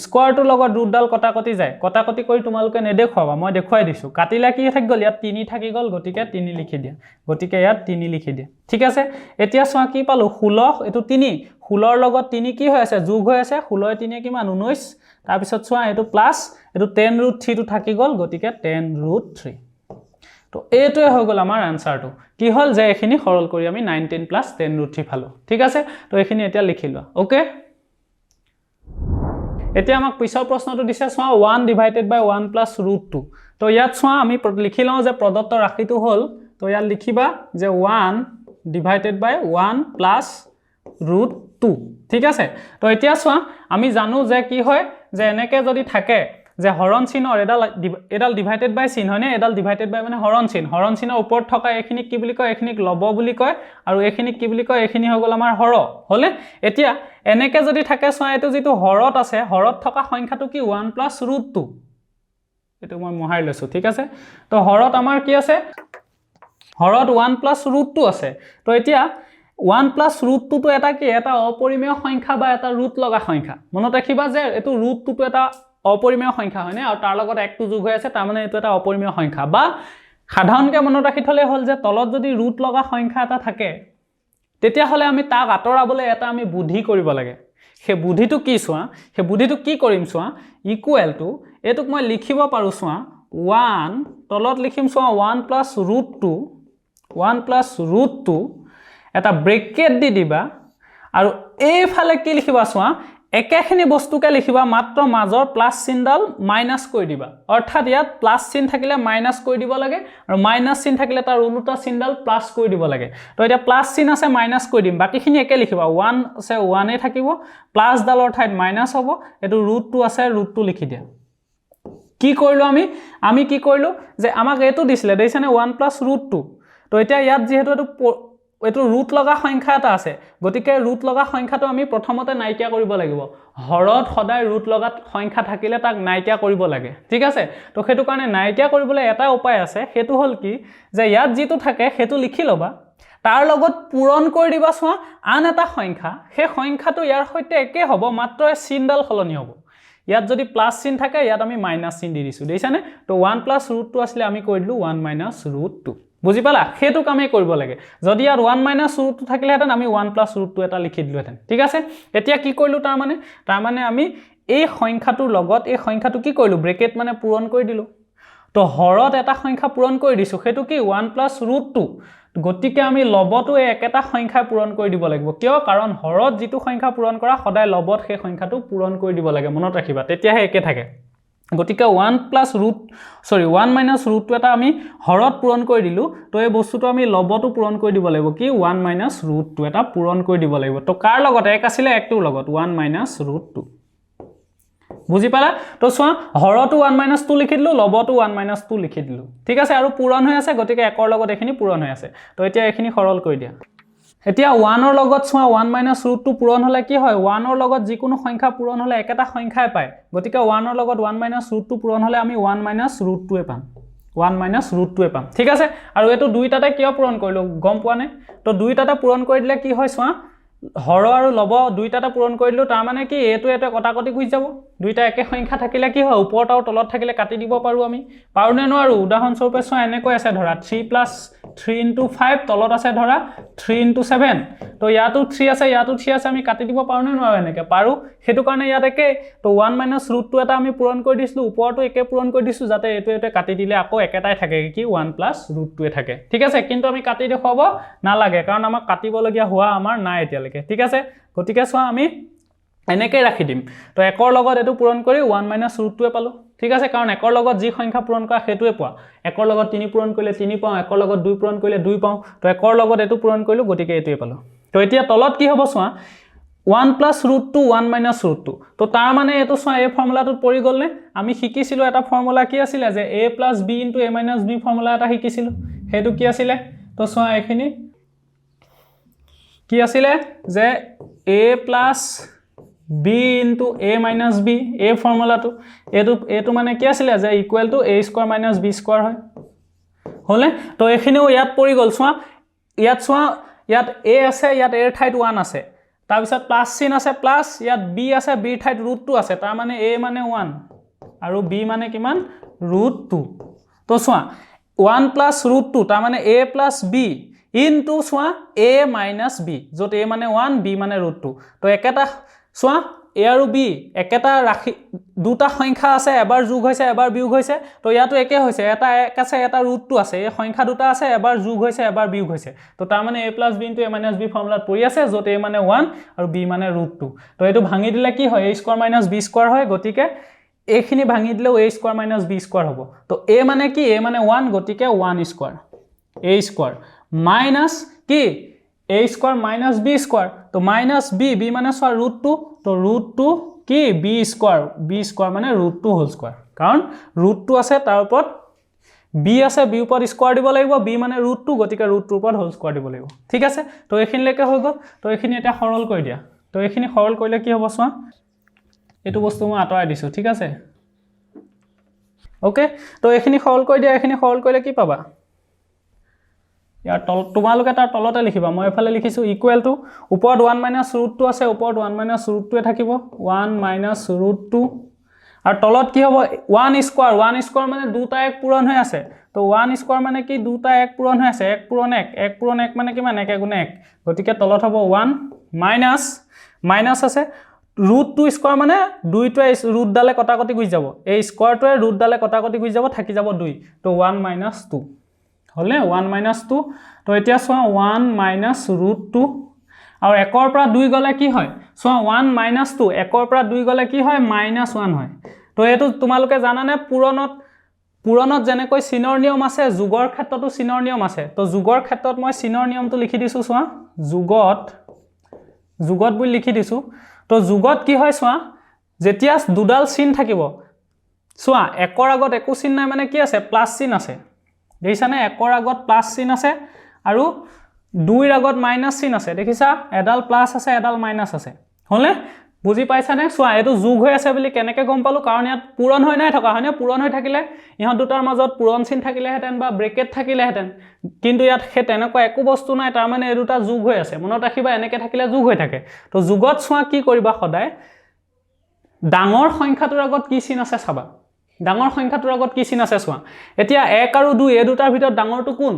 স্কয়াৰটোৰ লগত ৰুটডাল কটাকটি যায় কটাকটি কৰি তোমালোকে নেদেখুৱাবা মই দেখুৱাই দিছো কাটিলা কি থাকি গল ইয়াত 3 থাকি গল গতিকে 3 লিখি দিয়া গতিকে ইয়াত 3 লিখি দিয়া ঠিক আছে এতিয়া সোৱা কি পালো 16 এটো 3 16ৰ লগত 3 কি হৈ আছে যোগ হৈ আছে 16 3 কিমান 19 তাৰ পিছত সোৱা এটো প্লাস এটো 10 √3 টো থাকি গল গতিকে 10 √3 তো এইটোৱে হৈ গল আমাৰ আনসাৰটো কি হল যে এখিনি সৰল কৰি আমি 9 10 + 10 √3 পালো ঠিক আছে তো এখিনি এতিয়া লিখি লোৱা ওকে এতিয়া আমাক পিছৰ প্ৰশ্নটো দিছে সোৱা 1 / 1 + √2 তো ইয়াত সোৱা আমি লিখি লওঁ যে প্ৰদত্ত ৰাশিটো হল তো ইয়াত লিখিবা যে 1 ডিভাইডেড বাই 1 প্লাস √2 ঠিক আছে তো এতিয়া চোৱা আমি জানো যে কি হয় যে এনেকে যদি থাকে যে হৰণ চিনৰ এডাল ডিভাইডেড বাই চিন হয়নে এডাল ডিভাইডেড বাই মানে হৰণ চিনৰ ওপৰত থকা এখিনিক কি বুলি কয় এখিনিক লব বুলি কয় আৰু এখিনিক কি বুলি কয় এখিনি হৈ গল আমাৰ হৰ হলে এতিয়া এনেকে যদি থাকে চোৱা এটো যেটো হৰত আছে হৰত থকা সংখ্যাটো কি 1 প্লাস √2 এটো মই মহাই লৈছো ঠিক আছে তো হৰত আমাৰ কি আছে হৰত 1 প্লাস √2 আছে তো এতিয়া 1 প্লাস √2 তো এটা কি এটা অপৰিমেয় সংখ্যা বা এটা ৰুট লগা সংখ্যা মনত ৰাখিবা যে এটো √2 তো এটা অপৰিমেয় সংখ্যা হয়নে আৰু তাৰ লগত একটো যোগ হৈ আছে তাৰ মানে এটো এটা অপৰিমেয় সংখ্যা বা সাধাৰণকে মনত ৰাখি থলে হল যে তলত যদি ৰুট লগা সংখ্যা এটা থাকে তেতিয়া হলে আমি তাক আতৰাবলৈ এটা আমি বুদ্ধি কৰিব লাগে হে বুদ্ধিটো কি চোৱা হে বুদ্ধিটো কি কৰিম চোৱা ইকুৱেল টু এটোক মই লিখিব পাৰো চোৱা 1 তলত লিখিম চোৱা 1 প্লাস √2 1 প্লাস √2 এটা ব্ৰেকেট দি দিবা আৰু এইফালে কি লিখিবা চোৱা একেখিনি বস্তুকে লিখিবা মাত্ৰ মাজৰ প্লাস চিনডাল মাইনাস কৰি দিবা অৰ্থাৎ ইয়াত প্লাস চিন থাকিলে মাইনাস কৰি দিব লাগে আৰু মাইনাস চিন থাকিলে তাৰ উল্টা চিনডাল প্লাস কৰি দিব লাগে তো এটা প্লাস চিন আছে মাইনাস কৰি দিম বাকিখিনি একে লিখিবা 1 আছে 1 এ থাকিব প্লাস ডালৰ ঠাইত মাইনাস হ'ব এটো √2 আছে √2 লিখি দিয়া কি কৰিলো আমি কি কৰিলো যে আমাক এটো দিছিলে দেইছানে 1 প্লাস √2 তো এতিয়া ইয়াত যেহেতু এটো ৰুট লগা সংখ্যা এটা আছে গতিকে ৰুট লগা সংখ্যাটো আমি প্ৰথমতে নাইকিয়া কৰিব লাগিব হৰত সদায় ৰুট লগা সংখ্যা থাকিলে তাক নাইকিয়া কৰিব লাগে ঠিক আছে তো হেতু কাৰণে নাইকিয়া কৰিবলৈ এটা উপায় আছে হেতু হল কি যে ইয়াত যেটো থাকে হেতু লিখি লবা তাৰ লগত পূৰণ কৰি দিবা চোৱা আন এটা সংখ্যা হে সংখ্যাটো ইয়াৰ সৈতে একে হ'ব মাত্ৰ চিনডাল খলনি হ'ব ইয়াত যদি প্লাস চিন থাকে ইয়াত আমি মাইনাস চিন দি দিছো দেইছানে তো 1 প্লাস √2 আসলে আমি কৈ দিলো 1 মাইনাস √2 বুজি পালা হেতু কামে কৰিব লাগে যদি ইয়াত 1 মাইনাস √2 থাকিলে হেতেন আমি 1 প্লাস √2 এটা লিখি দিলো হেতেন ঠিক আছে এতিয়া কি কৰিলো তাৰ মানে আমি এই সংখ্যাটোৰ লগত এই সংখ্যাটো কি কৰিলো ব্ৰেকেট মানে পূৰণ কৰি দিলো তো হৰত এটা সংখ্যা পূৰণ কৰি দিছো হেতু কি 1 প্লাস √2 গতিকে আমি লবটো একেটা সংখ্যা পূৰণ কৰি দিব লাগিব কিয় কাৰণ হৰত যেটো সংখ্যা পূৰণ কৰা সদায় লবত সেই সংখ্যাটো পূৰণ কৰি দিব লাগে মনত ৰাখিবা তেতিয়াহে একে থাকে গতিকে 1 মাইনাস √2 এটা আমি হৰত পূৰণ কৰি দিলো তো এই বস্তুটো আমি লবটো পূৰণ কৰি দিব লাগিব কি 1 মাইনাস √2 এটা পূৰণ কৰি দিব লাগিব তো কাৰ লগত এক আছিল একটোৰ লগত 1 মাইনাস √2 বুজি পালা তো চোৱা হৰটো 1 মাইনাস 2 লিখি দিলো লবটো 1 মাইনাস 2 লিখি দিলো ঠিক আছে আৰু পূৰণ হৈ আছে গতিকে একৰ লগত এখিনি পূৰণ হৈ আছে তো এতিয়া এখিনি সৰল কৰি দিয়া এতিয়া 1 ৰ লগত চোৱা 1 মাইনাস √2 পূৰণ হলে কি হয় 1 ৰ লগত যিকোনো সংখ্যা পূৰণ হলে একেটা সংখ্যাই পায় গতিকে 1 ৰ লগত 1 মাইনাস √2 পূৰণ হলে আমি 1 মাইনাস √2 এ পাম 1 মাইনাস √2 এ পাম ঠিক আছে আৰু এটো দুইটাতে কিয় পূৰণ কৰিলো গম পোৱা নে তো দুইটাতে পূৰণ কৰি দিলে কি হয় চোৱা হৰ আৰু লব দুইটাতে পূৰণ কৰি দিলো তাৰ মানে কি এটো কটাকটি গুই যাব দুইটা একে সংখ্যা থাকিলে কি হয় ওপৰত আৰু তলত থাকিলে কাটি দিব পাৰো আমি পাৰুনে নোৱাৰো উদাহৰণ স্বৰূপে চোৱা এনেকৈ আছে ধৰা 3 প্লাস 3 into 5 তলত আছে ধৰা 3 into 7 তো ইয়াতো 3 আছে ইয়াতো 3 আছে আমি কাটি দিব পাৰুনে নোৱাৰো এনেকে পাৰো হেতু কাৰণে ইয়াত একে তো 1 মাইনাস √2 এটা আমি পূৰণ কৰি দিছিলো ওপৰটো একে পূৰণ কৰি দিছো যাতে এটো কাটি দিলে আকৌ একেটাই থাকে কি 1 প্লাস √2 এ থাকে ঠিক আছে কিন্তু আমি কাটি দেখুৱাব নালাগে কাৰণ আমাক কাটিবলগীয়া হোৱা আমাৰ নাই এতিয়ালৈকে ঠিক আছে গতিকে চোৱা আমি এনেকৈ ৰাখি দিম তো একৰ লগত এটো পূৰণ কৰি 1 মাইনাস √2 এ পালো ঠিক আছে কাৰণ একৰ লগত যি সংখ্যা পূৰণ কৰা হেতুৱে পোৱা একৰ লগত 3 পূৰণ কৰিলে 3 পাও একৰ লগত 2 পূৰণ কৰিলে 2 পাও তো একৰ লগত এটো পূৰণ কৰিলো গতিকে এটোৱে পালো তো এতিয়া তলত কি হ'ব চোৱা 1 প্লাস √2 1 মাইনাস √2 তো তাৰ মানে এটো চোৱা এই ফৰ্মুলাটোত পৰি গল নে আমি শিকিছিলো এটা ফৰ্মুলা কি আছিল যে a + b * a - b formula এটা শিকিছিলো হেতু কি আছিল তো চোৱা এখিনি কি আছিল যে a + b into a minus b এই ফৰ্মুলাটো এটো মানে কি আছিল যে equal to a square minus b square হয় হলে তো এখিনিও ইয়াত পৰি গল চোৱা ইয়াত a আছে ইয়াত a ৰ ঠাইত 1 আছে তাৰ পিছত প্লাস চিন আছে প্লাস ইয়াত b আছে b ৰ ঠাইত √2 আছে তাৰ মানে a মানে 1 আৰু b মানে কিমান √2 তো চোৱা 1 plus √2 তাৰ মানে a plus b into চোৱা a minus b যত a মানে 1 b মানে √2 তো একেটা চোৱা a আৰু b একেটা ৰাখি দুটা সংখ্যা আছে এবাৰ যোগ হৈছে এবাৰ বিয়োগ হৈছে তো ইয়াতো একে হৈছে এটা এক আছে এটা √2 আছে এই সংখ্যা দুটা আছে এবাৰ যোগ হৈছে এবাৰ বিয়োগ হৈছে তো তাৰ মানে a plus b into a minus b ফৰ্মুলাত পৰি আছে যত a মানে 1 আৰু b মানে √2 তো এটো ভাঙি দিলে কি হয় a square minus b square হয় গতিকে এখিনি ভাঙি দিলে a square minus b square হ'ব তো a মানে কি a মানে 1 গতিকে 1 স্কয়াৰ a স্কয়ার মাইনাস কি a square minus b square তো মাইনাস b b মানে সর √2 তো √2 কি b স্কয়ার মানে √2 হোল স্কয়ার কাৰণ √2 আছে তাৰ ওপৰত b আছে b ওপৰত স্কয়াৰ দিব লাগিব b মানে √2 গতিকে √2 ওপৰত হোল স্কয়াৰ দিব লাগিব ঠিক আছে তো এখিনি লেকে হৈ গল তো এখিনি এটা সৰল কৰি দিয়া তো এখিনি সৰল কৰিলে কি হ'ব চোৱা এটো বস্তু মই আতৰাই দিছো ঠিক আছে ওকে তো এখিনি সৰল কৰি দিয়া এখিনি সৰল কৰিলে কি পাবা ইয়াৰ তল তোমালোকে তাৰ তলতে লিখিবা মই এফালে লিখিছো ইকুৱেল টু ওপৰত 1 √2 আছে ওপৰত 1 √2 থাকিব 1 √2 আৰু তলত কি হ'ব 1 স্কয়াৰ মানে দুটা এক পূৰণ হৈ আছে তো 1 স্কয়াৰ মানে কি দুটা এক পূৰণ হৈ আছে 1 পূৰণ 1 মানে কিমান 1 গুণ 1 গতিকে তলত হ'ব 1 মাইনাস আছে √2 স্কয়াৰ মানে দুইটোৱে ৰুট ডালে কটাকটি গুই যাব এই স্কয়াৰটোৱে ৰুট ডালে কটাকটি গুই যাব থাকি যাব 2 তো 1 - 2 হলে 1 - 2 তো এতিয়া সোয়া 1 - √2 আৰু 1 ৰ পৰা 2 গলে কি হয় সোয়া 1 - 2 1 ৰ পৰা 2 গলে কি হয় -1 হয় তো এটো তোমালোকে জানানে পুৰণত যেনেকৈ চিনৰ নিয়ম আছে যোগৰ ক্ষেত্ৰতো চিনৰ নিয়ম আছে তো যোগৰ ক্ষেত্ৰত মই চিনৰ নিয়মটো লিখি দিছো সোয়া যোগত বুলি লিখি দিছো তো যোগত কি হয় সোয়া যেতিয়া দুডাল চিন থাকিব সোয়া 1 ৰ আগত একো চিন নাই মানে কি আছে প্লাস চিন আছে দেখিছানে 1 ৰ আগত প্লাস চিন আছে আৰু 2 ৰ আগত মাইনাস চিন আছে দেখিছা এডাল প্লাস আছে এডাল মাইনাস আছে হলে বুজি পাইছানে সোয়া এটো যোগ হৈ আছে বুলি কেনেকৈ গম পালো কাৰণ ইয়াত পূৰণ হৈ নাই থকা হয়নে পূৰণ হৈ থাকিলে ইহত দুটাৰ মাজত পূৰণ চিন থাকিলে হেতেন বা ব্ৰেকেট থাকিলে হেতেন কিন্তু ইয়াত হে তেনেকুৱা একো বস্তু নাই তাৰ মানে এই দুটা যোগ হৈ আছে মনত ৰাখিবা এনেকৈ থাকিলে যোগ হৈ থাকে তো যোগত সোয়া কি কৰিবা সদায় ডাঙৰ সংখ্যাটোৰ আগত কি চিন আছে চাবা ডাঙৰ সংখ্যাটোৰ আগত কি চিন আছে সোয়া এতিয়া 1 আৰু 2 এই দুটাৰ ভিতৰত ডাঙৰটো কোন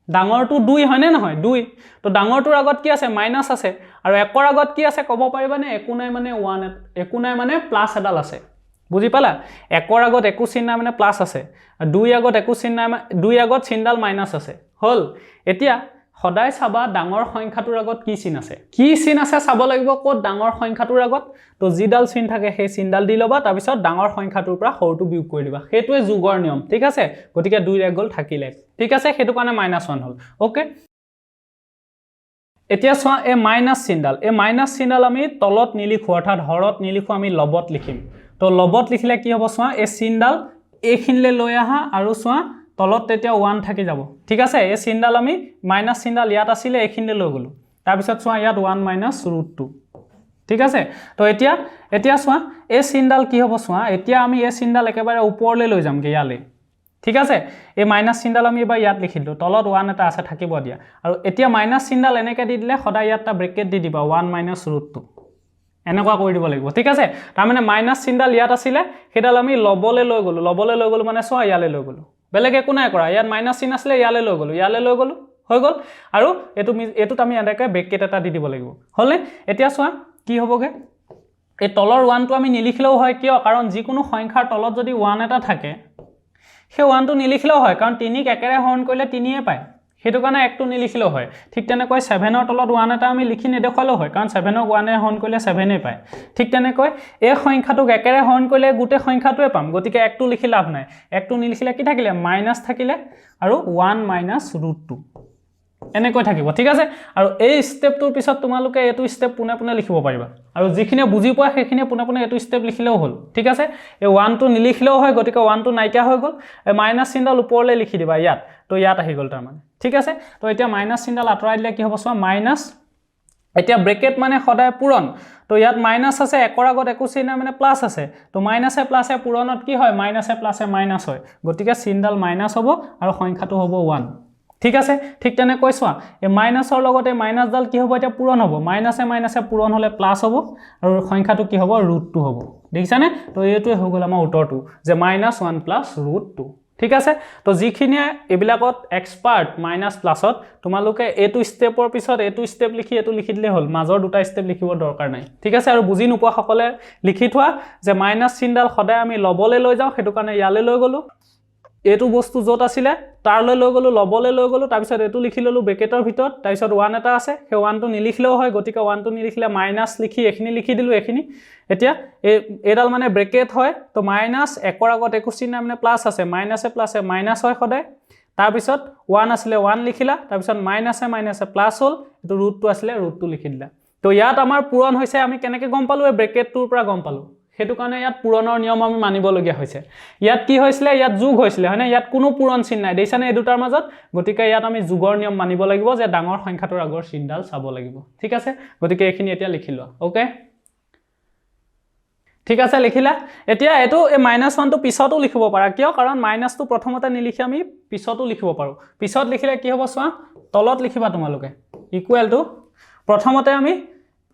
ডাঙৰটো 2 হয়নে নহয় 2 তো ডাঙৰটোৰ আগত কি আছে মাইনাস আছে আৰু 1 ৰ আগত কি আছে ক'ব পাৰিবানে একো নাই মানে 1 একো নাই মানে প্লাস এডাল আছে বুজি পালা 1 ৰ আগত একো চিন নাই মানে প্লাস আছে আৰু 2 আগত একো চিন নাই 2 আগত চিনডাল মাইনাস আছে হল এতিয়া সদায় চাবা ডাঙৰ সংখ্যাটোৰ আগত কি চিন আছে চাব লাগিব ক'ত ডাঙৰ সংখ্যাটোৰ আগত তো জিডাল চিন থাকে সেই চিনডাল দি লবা তাৰ পিছত ডাঙৰ সংখ্যাটোৰ পৰা সৰুটো বিয়োগ কৰি দিবা হেতুৱে যোগৰ নিয়ম ঠিক আছে গতিকে 2 এক গল থাকিলে ঠিক আছে হেতু কাৰণে -1 হল ওকে এতিয়া সোয়া এই মাইনাস চিনডাল আমি তলত নিলিখো অৰ্থাৎ হৰত নিলিখো আমি লবত লিখিম তো লবত লিখিলে কি হ'ব সোয়া এই চিনডাল এইখিনলে লৈ আহা আৰু সোয়া তলত তেতিয়া 1 থাকি যাব ঠিক আছে এই চিনডাল আমি মাইনাস চিনডাল ইয়াত আছিল এইখিনলে লৈ গলো তাৰ পিছত সোয়া ইয়াত 1 - √2 ঠিক আছে তো এতিয়া সোয়া এই চিনডাল কি হ'ব সোয়া এতিয়া আমি এই চিনডাল একেবাৰে ওপৰলৈ লৈ যাম কে ইয়ালে ঠিক আছে এই মাইনাস চিনডাল আমি এবাৰ ইয়াত লিখিলো তলত 1 এটা আছে থাকিব দিয়া আৰু এতিয়া মাইনাস চিনডাল এনেকৈ দি দিলে সদায় ইয়াত এটা ব্ৰেকেট দি দিবা 1 - √2 এনেকুৱা কৰি দিব লাগিব ঠিক আছে তাৰ মানে মাইনাস চিনডাল ইয়াত আছিল হেডাল আমি লবলে লৈ গলো মানে সোয়া ইয়ালে লৈ গলো বেলেগ একো নাই কৰা ইয়াত মাইনাস চিন আছিল ইয়ালে লৈ গলো হৈ গল আৰু এটোত আমি এনেকৈ ব্ৰেকেট এটা দি দিব লাগিব হলে এতিয়া সোয়া কি হ'বগে এই তলৰ 1 টো আমি নিলিখিলেও হয় কিয় কাৰণ যিকোনো সংখ্যাৰ তলত যদি 1 এটা থাকে সেই 1 টো নিলিখিলেও হয় কাৰণ 3 ক একেৰে হৰণ কৰিলে 3 এ পায় হেতু কাৰণে 1 টো নিলিখিলেও হয় ঠিক তেনেকৈ 7 ৰ তলত 1 এটা আমি লিখি নেদেখালেও হয় কাৰণ 7 ক 1 এ হৰণ কৰিলে 7 এ পায় ঠিক তেনেকৈ এই সংখ্যাটোক একেৰে হৰণ কৰিলে গোটে সংখ্যাটোৱে পাম গতিকে 1 টো লিখি লাভ নাই 1 টো নিলিখিলে কি থাকিলে মাইনাস থাকিলে আৰু 1 - √2 এনেকৈ থাকিব ঠিক আছে আৰু এই স্টেপটোৰ পিছত তোমালোকে এটো স্টেপ পুনে লিখিব পাৰিবা আৰু যিখিনি বুজি পোৱা সেইখিনি পুনে এটো স্টেপ লিখিলেও হ'ল ঠিক আছে এই 1 টো নিলিখিলেও হয় গতিকে 1 টো নাইকিয়া হৈ গল এই মাইনাস চিনডাল ওপৰলৈ লিখি দিবা ইয়াত তো ইয়াত আহি গল তাৰ মানে ঠিক আছে তো এতিয়া মাইনাস চিনডাল আতৰাই দিলে কি হ'ব সোয়া মাইনাস এতিয়া ব্ৰেকেট মানে সদায় পূৰণ তো ইয়াত মাইনাস আছে 1 ৰ আগত একো চিন নাই মানে প্লাস আছে তো মাইনাসে প্লাসে পূৰণত কি হয় মাইনাসে প্লাসে মাইনাস হয় গতিকে চিনডাল মাইনাস হ'ব আৰু সংখ্যাটো হ'ব 1 ঠিক আছে ঠিক তেনে কৈছোৱা এই মাইনাসৰ লগতে মাইনাসডাল কি হ'ব এটা পূৰণ হ'ব মাইনাসে পূৰণ হলে প্লাস হ'ব আৰু সংখ্যাটো কি হ'ব √2 হ'ব দেখিছানে তো এইটোৱে হৈ গল আমাৰ উত্তৰটো যে -1 + √2 ঠিক আছে তো যিখিনি এবিলাকত এক্সপাৰ্ট মাইনাস প্লাসত তোমালোকে এটো স্টেপৰ পিছত এটো স্টেপ লিখি এটো লিখি দিলে হ'ল মাজৰ দুটা স্টেপ লিখিব দৰকাৰ নাই ঠিক আছে আৰু বুজি নোপোৱা সকলে লিখি থোৱা যে মাইনাস চিনডাল সদায় আমি লবলে লৈ যাও হেতু কাৰণে ইয়ালে লৈ গলো এটো বস্তু যত আছিল তাৰলৈ লৈ গলো লবলে লৈ গলো তাৰ পিছত এটো লিখি ললো ব্ৰেকেটৰ ভিতৰত তাৰ পিছত 1 এটা আছে সেই 1 টো নিলিখিলেও হয় গতিকে 1 টো নিলিখিলে মাইনাস লিখি এখিনি লিখি দিলো এখিনি এতিয়া এডাল মানে ব্ৰেকেট হয় তো মাইনাস 1 ৰ আগত একো চিন নাই মানে প্লাস আছে মাইনাসে প্লাসে মাইনাস হয় সদায় তাৰপিছত 1 আছিলে 1 লিখিলা তাৰপিছত মাইনাছে প্লাস হ'ল এটো √2 আছিলে √2 লিখি দিলা তো ইয়াত আমাৰ পূৰণ হৈছে আমি কেনেকৈ গম পালো এই ব্ৰেকেটটোৰ পৰা গম পালো হেতু কাৰণে ইয়াত পূৰণৰ নিয়ম আমি মানিবলগীয়া হৈছে ইয়াত কি হৈছিলে ইয়াত যোগ হৈছিলে হয়নে ইয়াত কোনো পূৰণ চিহ্ন নাই দেইছানে এই দুটাৰ মাজত গতিকে ইয়াত আমি যোগৰ নিয়ম মানিব লাগিব যে ডাঙৰ সংখ্যাটোৰ আগৰ চিহ্নডাল চাব লাগিব ঠিক আছে গতিকে এইখিনি এতিয়া লিখি লোৱা ওকে ঠিক আছে লিখিলা এতিয়া এটো এই -1 টো পিছতো লিখিব পাৰা কিয় কাৰণ মাইনাসটো প্ৰথমতে নিলিখি আমি পিছতো লিখিব পাৰো পিছত লিখিলে কি হ'ব চোৱা তলত লিখিবা তোমালোকে ইকুৱেল টু প্ৰথমতে আমি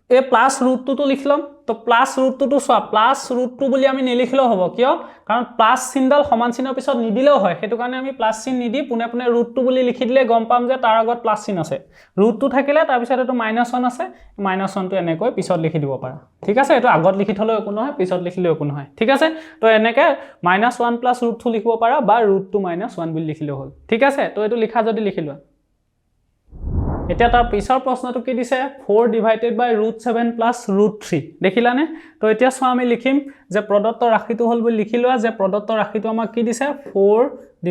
এই প্লাস √2 টো লিখলম তো প্লাস √2 টো সোয়া প্লাস √2 বুলি আমি নিলিখিলেও হ'ব কিয় কাৰণ প্লাস চিহ্নডাল সমান চিহ্নৰ পিছত নিদিলেও হয় হেতু কাৰণে আমি প্লাস চিহ্ন নিদি পুনে পুনে √2 বুলি লিখি দিলে গম পাম যে তাৰ আগত প্লাস চিহ্ন আছে √2 থাকিলে তাৰ পিছত এটো -1 আছে -1 টো এনেকৈ পিছত লিখি দিব পাৰা ঠিক আছে এটো আগত লিখি থলে একো নহয় পিছত লিখিলে একো নহয় ঠিক আছে তো এনেকৈ -1 + √2 লিখিব পাৰা বা √2 - 1 বুলি লিখিলে হ'ল ঠিক আছে তো এটো লিখা যদি লিখি লোৱা এতিয়া তাৰ পিছৰ প্ৰশ্নটো কি দিছে 4 / √7 + √3 দেখিলানে তো এতিয়া সো আমি লিখিম যে প্ৰদত্ত ৰাশিটো হল বুলি লিখি লোৱা যে প্ৰদত্ত ৰাশিটো আমাক কি দিছে 4 /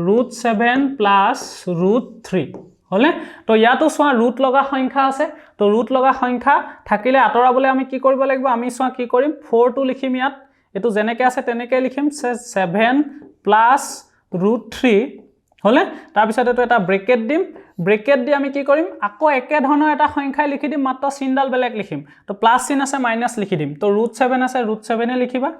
√7 + √3 হলে তো ইয়াতো সোয়া ৰুট লগা সংখ্যা আছে তো ৰুট লগা সংখ্যা থাকিলে আতৰাবলৈ আমি কি কৰিব লাগিব আমি সোয়া কি কৰিম 4 টো লিখিম ইয়াত এটো জেনেকে আছে তেনেকে লিখিম 7 + √3 হলে তাৰ পিছত এটো এটা ব্ৰেকেট দিম ব্ৰেকেট দি আমি কি কৰিম আকৌ একে ধৰণৰ এটা সংখ্যা লিখি দিম মাত্ৰ চিহ্নডাল বেলেগ লিখিম তো প্লাস চিহ্ন আছে মাইনাস লিখি দিম তো √7 আছে √7 এ লিখিবা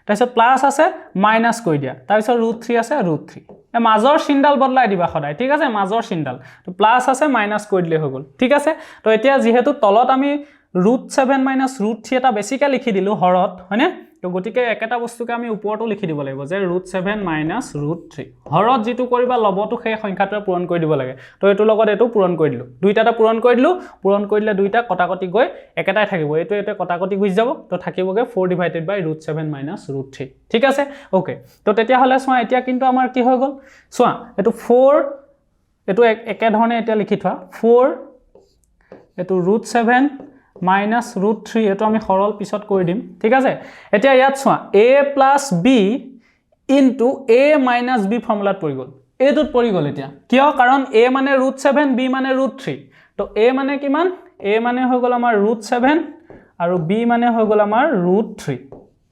তাৰপিছত প্লাস আছে মাইনাস কৈ দিয়া তাৰপিছত √3 আছে √3 এ মাজৰ চিহ্নডাল বদলাই দিবা সদায় ঠিক আছে মাজৰ চিহ্নডাল তো প্লাস আছে মাইনাস কৈ দিলে হৈ গল ঠিক আছে তো এতিয়া যেহেতু তলত আমি √7 - √3 এটা বেছিকে লিখি দিলো হৰত হয়নে তো গতিকে একেটা বস্তুকে আমি ওপৰটো লিখি দিব লাগিব যে √7 - √3 হৰত যেটো কৰিবা লবটো সেই সংখ্যাটোৱে পূৰণ কৰি দিব লাগে তো এটো লগত এটো পূৰণ কৰি দিলো দুইটাটা পূৰণ কৰি দিলে দুইটা কটাকটি গৈ একেটাই থাকিব এটো কটাকটি গুছি যাব তো থাকিবগে 4 / √7 - √3 ঠিক আছে ওকে তো তেতিয়া হলে সোয়া এতিয়া কিন্তু আমাৰ কি হৈ গল সোয়া এটো 4 এটো একে ধৰণে এতিয়া লিখি থোৱা 4 এটো √7 - √3 এটো আমি সৰল পিছত কৰি দিম ঠিক আছে এতিয়া ইয়াত সোয়া a + b * a - b ফৰ্মুলাত পৰি গল এটোত পৰি গল এতিয়া কিয় কাৰণ a মানে √7 b মানে √3 তো a মানে কিমান a মানে হৈ গল আমাৰ √7 আৰু b মানে হৈ গল আমাৰ √3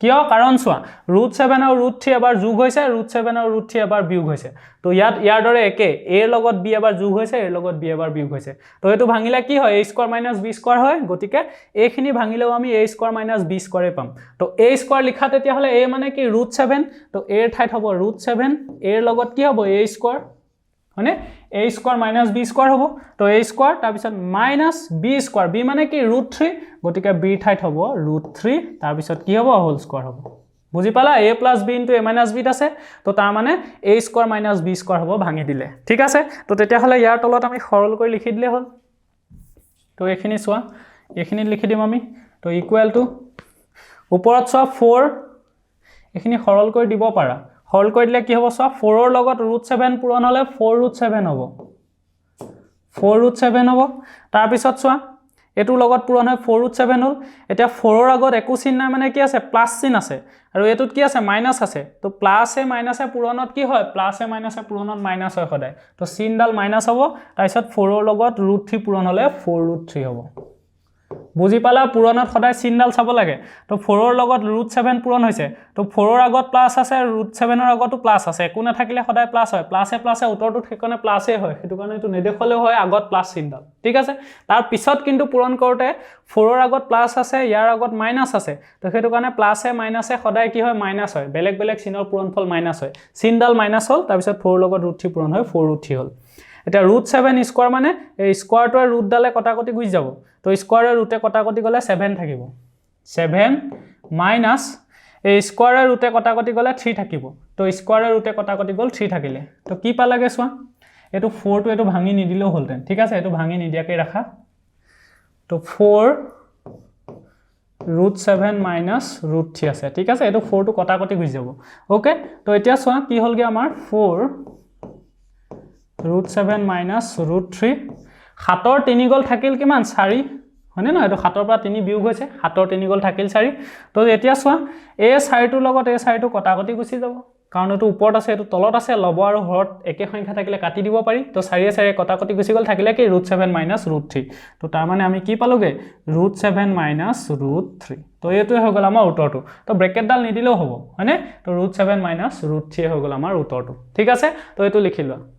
কিয় কাৰণ সোয়া √7 আৰু √3 এবাৰ যোগ হৈছে √7 আৰু √3 এবাৰ বিয়োগ হৈছে তো ইয়াৰ দৰে একে a ৰ লগত b এবাৰ যোগ হৈছে a ৰ লগত b এবাৰ বিয়োগ হৈছে তো এটো ভাঙিলে কি হয় a² - b² হয় গতিকে a খিনি ভাঙিলেও আমি a² - b² পাম তো a² লিখা তেতিয়া হলে a মানে কি √7 তো a ৰ ঠাইত হ'ব √7 a ৰ লগত কি হ'ব a² মানে a² - b² হ'ব তো a² তাৰ পিছত -b² b মানে কি √3 গতিকে b ৰ ঠাইত হ'ব √3 তাৰ পিছত কি হ'ব হোল স্কয়াৰ হ'ব বুজি পালা a + b * a - b আছে তো তাৰ মানে a² - b² হ'ব ভাঙি দিলে ঠিক আছে তো তেতিয়া হলে ইয়াৰ তলত আমি সৰল কৰি লিখি দিলে হ'ল তো এখিনি সোয়া এখিনি লিখি দিম আমি তো ইকুৱেল টু ওপৰত সোয়া 4 এখিনি সৰল কৰি দিব পাৰা সৰল কৰি দিলে কি হ'ব সোয়া 4 ৰ লগত √7 পূৰণ হলে 4√7 হ'ব 4√7 হ'ব তাৰ পিছত সোয়া এটো লগত পূৰণ হয় 4√7 হল এতিয়া 4 ৰ আগত একো চিহ্ন নাই মানে কি আছে প্লাস চিহ্ন আছে আৰু এটোত কি আছে মাইনাস আছে তো প্লাসে মাইনাসে পূৰণত কি হয় প্লাসে মাইনাসে পূৰণত মাইনাস হয় সদায় তো চিহ্নডাল মাইনাস হ'ব তাৰপিছত 4 ৰ লগত √3 পূৰণ হলে 4√3 হ'ব বুজি পালা পূৰণত সদায় চিহ্নডাল চাব লাগে তো 4 ৰ লগত √7 পূৰণ হৈছে তো 4 ৰ আগত প্লাস আছে √7 ৰ আগতো প্লাস আছে একো না থাকিলে সদায় প্লাস হয় প্লাসে উত্তৰটো ঠিকনে প্লাসে হয় হেতু কাৰণে এটো নেদেখলেও হয় আগত প্লাস চিহ্নডাল ঠিক আছে তাৰ পিছত কিন্তু পূৰণ কৰোতে 4 ৰ আগত প্লাস আছে ইয়াৰ আগত মাইনাস আছে তো হেতু কাৰণে প্লাসে মাইনাসে সদায় কি হয় মাইনাস হয় বেলেগ বেলেগ চিহ্নৰ পূৰণফল মাইনাস হয় চিহ্নডাল মাইনাস হল তাৰ পিছত 4 ৰ লগত √3 পূৰণ হয় 4√3 হল এটা √7² মানে এই স্কয়াৰটোৰ ৰুটডালে কটাকটি গুছি যাব তো স্কয়াৰৰ ৰুটে কটাকটি গলে 7 থাকিব 7 মাইনাস এই স্কয়াৰৰ ৰুটে কটাকটি গলে 3 থাকিব তো স্কয়াৰৰ ৰুটে কটাকটি গল 3 থাকিলে তো কি পালাগে সোয়া এটো 4 টো এটো ভাঙি নিদিলেও হলতেন ঠিক আছে এটো ভাঙি নিদিয়াকে ৰাখা তো 4√7 - √3 আছে ঠিক আছে এটো 4 টো কটাকটি গুছি যাব ওকে তো এতিয়া সোয়া কি হলগে আমাৰ 4√7 - √3 7 ৰ 3 গল থাকিল কিমান 4 হয়নে না এটো 7 ৰ পৰা 3 বিয়োগ হৈছে 7 ৰ 3 গল থাকিল 4 তো এতিয়া সোয়া a 4 টোৰ লগত a 4 টো কটাকটি গুছি যাব কাৰণ এইটো ওপৰত আছে এইটো তলত আছে লব আৰু হৰত একে সংখ্যা থাকিলে কাটি দিব পাৰি তো 4 4 কটাকটি গুচি গল থাকিলে কি √7 - √3 তো তাৰ মানে আমি কি পালোগে √7 - √3 তো এইটোৱে হৈ গল আমাৰ উত্তৰটো তো ব্ৰেকেটডাল নিদিলেও হ'ব হয়নে তো √7 - √3 হৈ গল আমাৰ উত্তৰটো ঠিক আছে তো এইটো লিখি লোৱা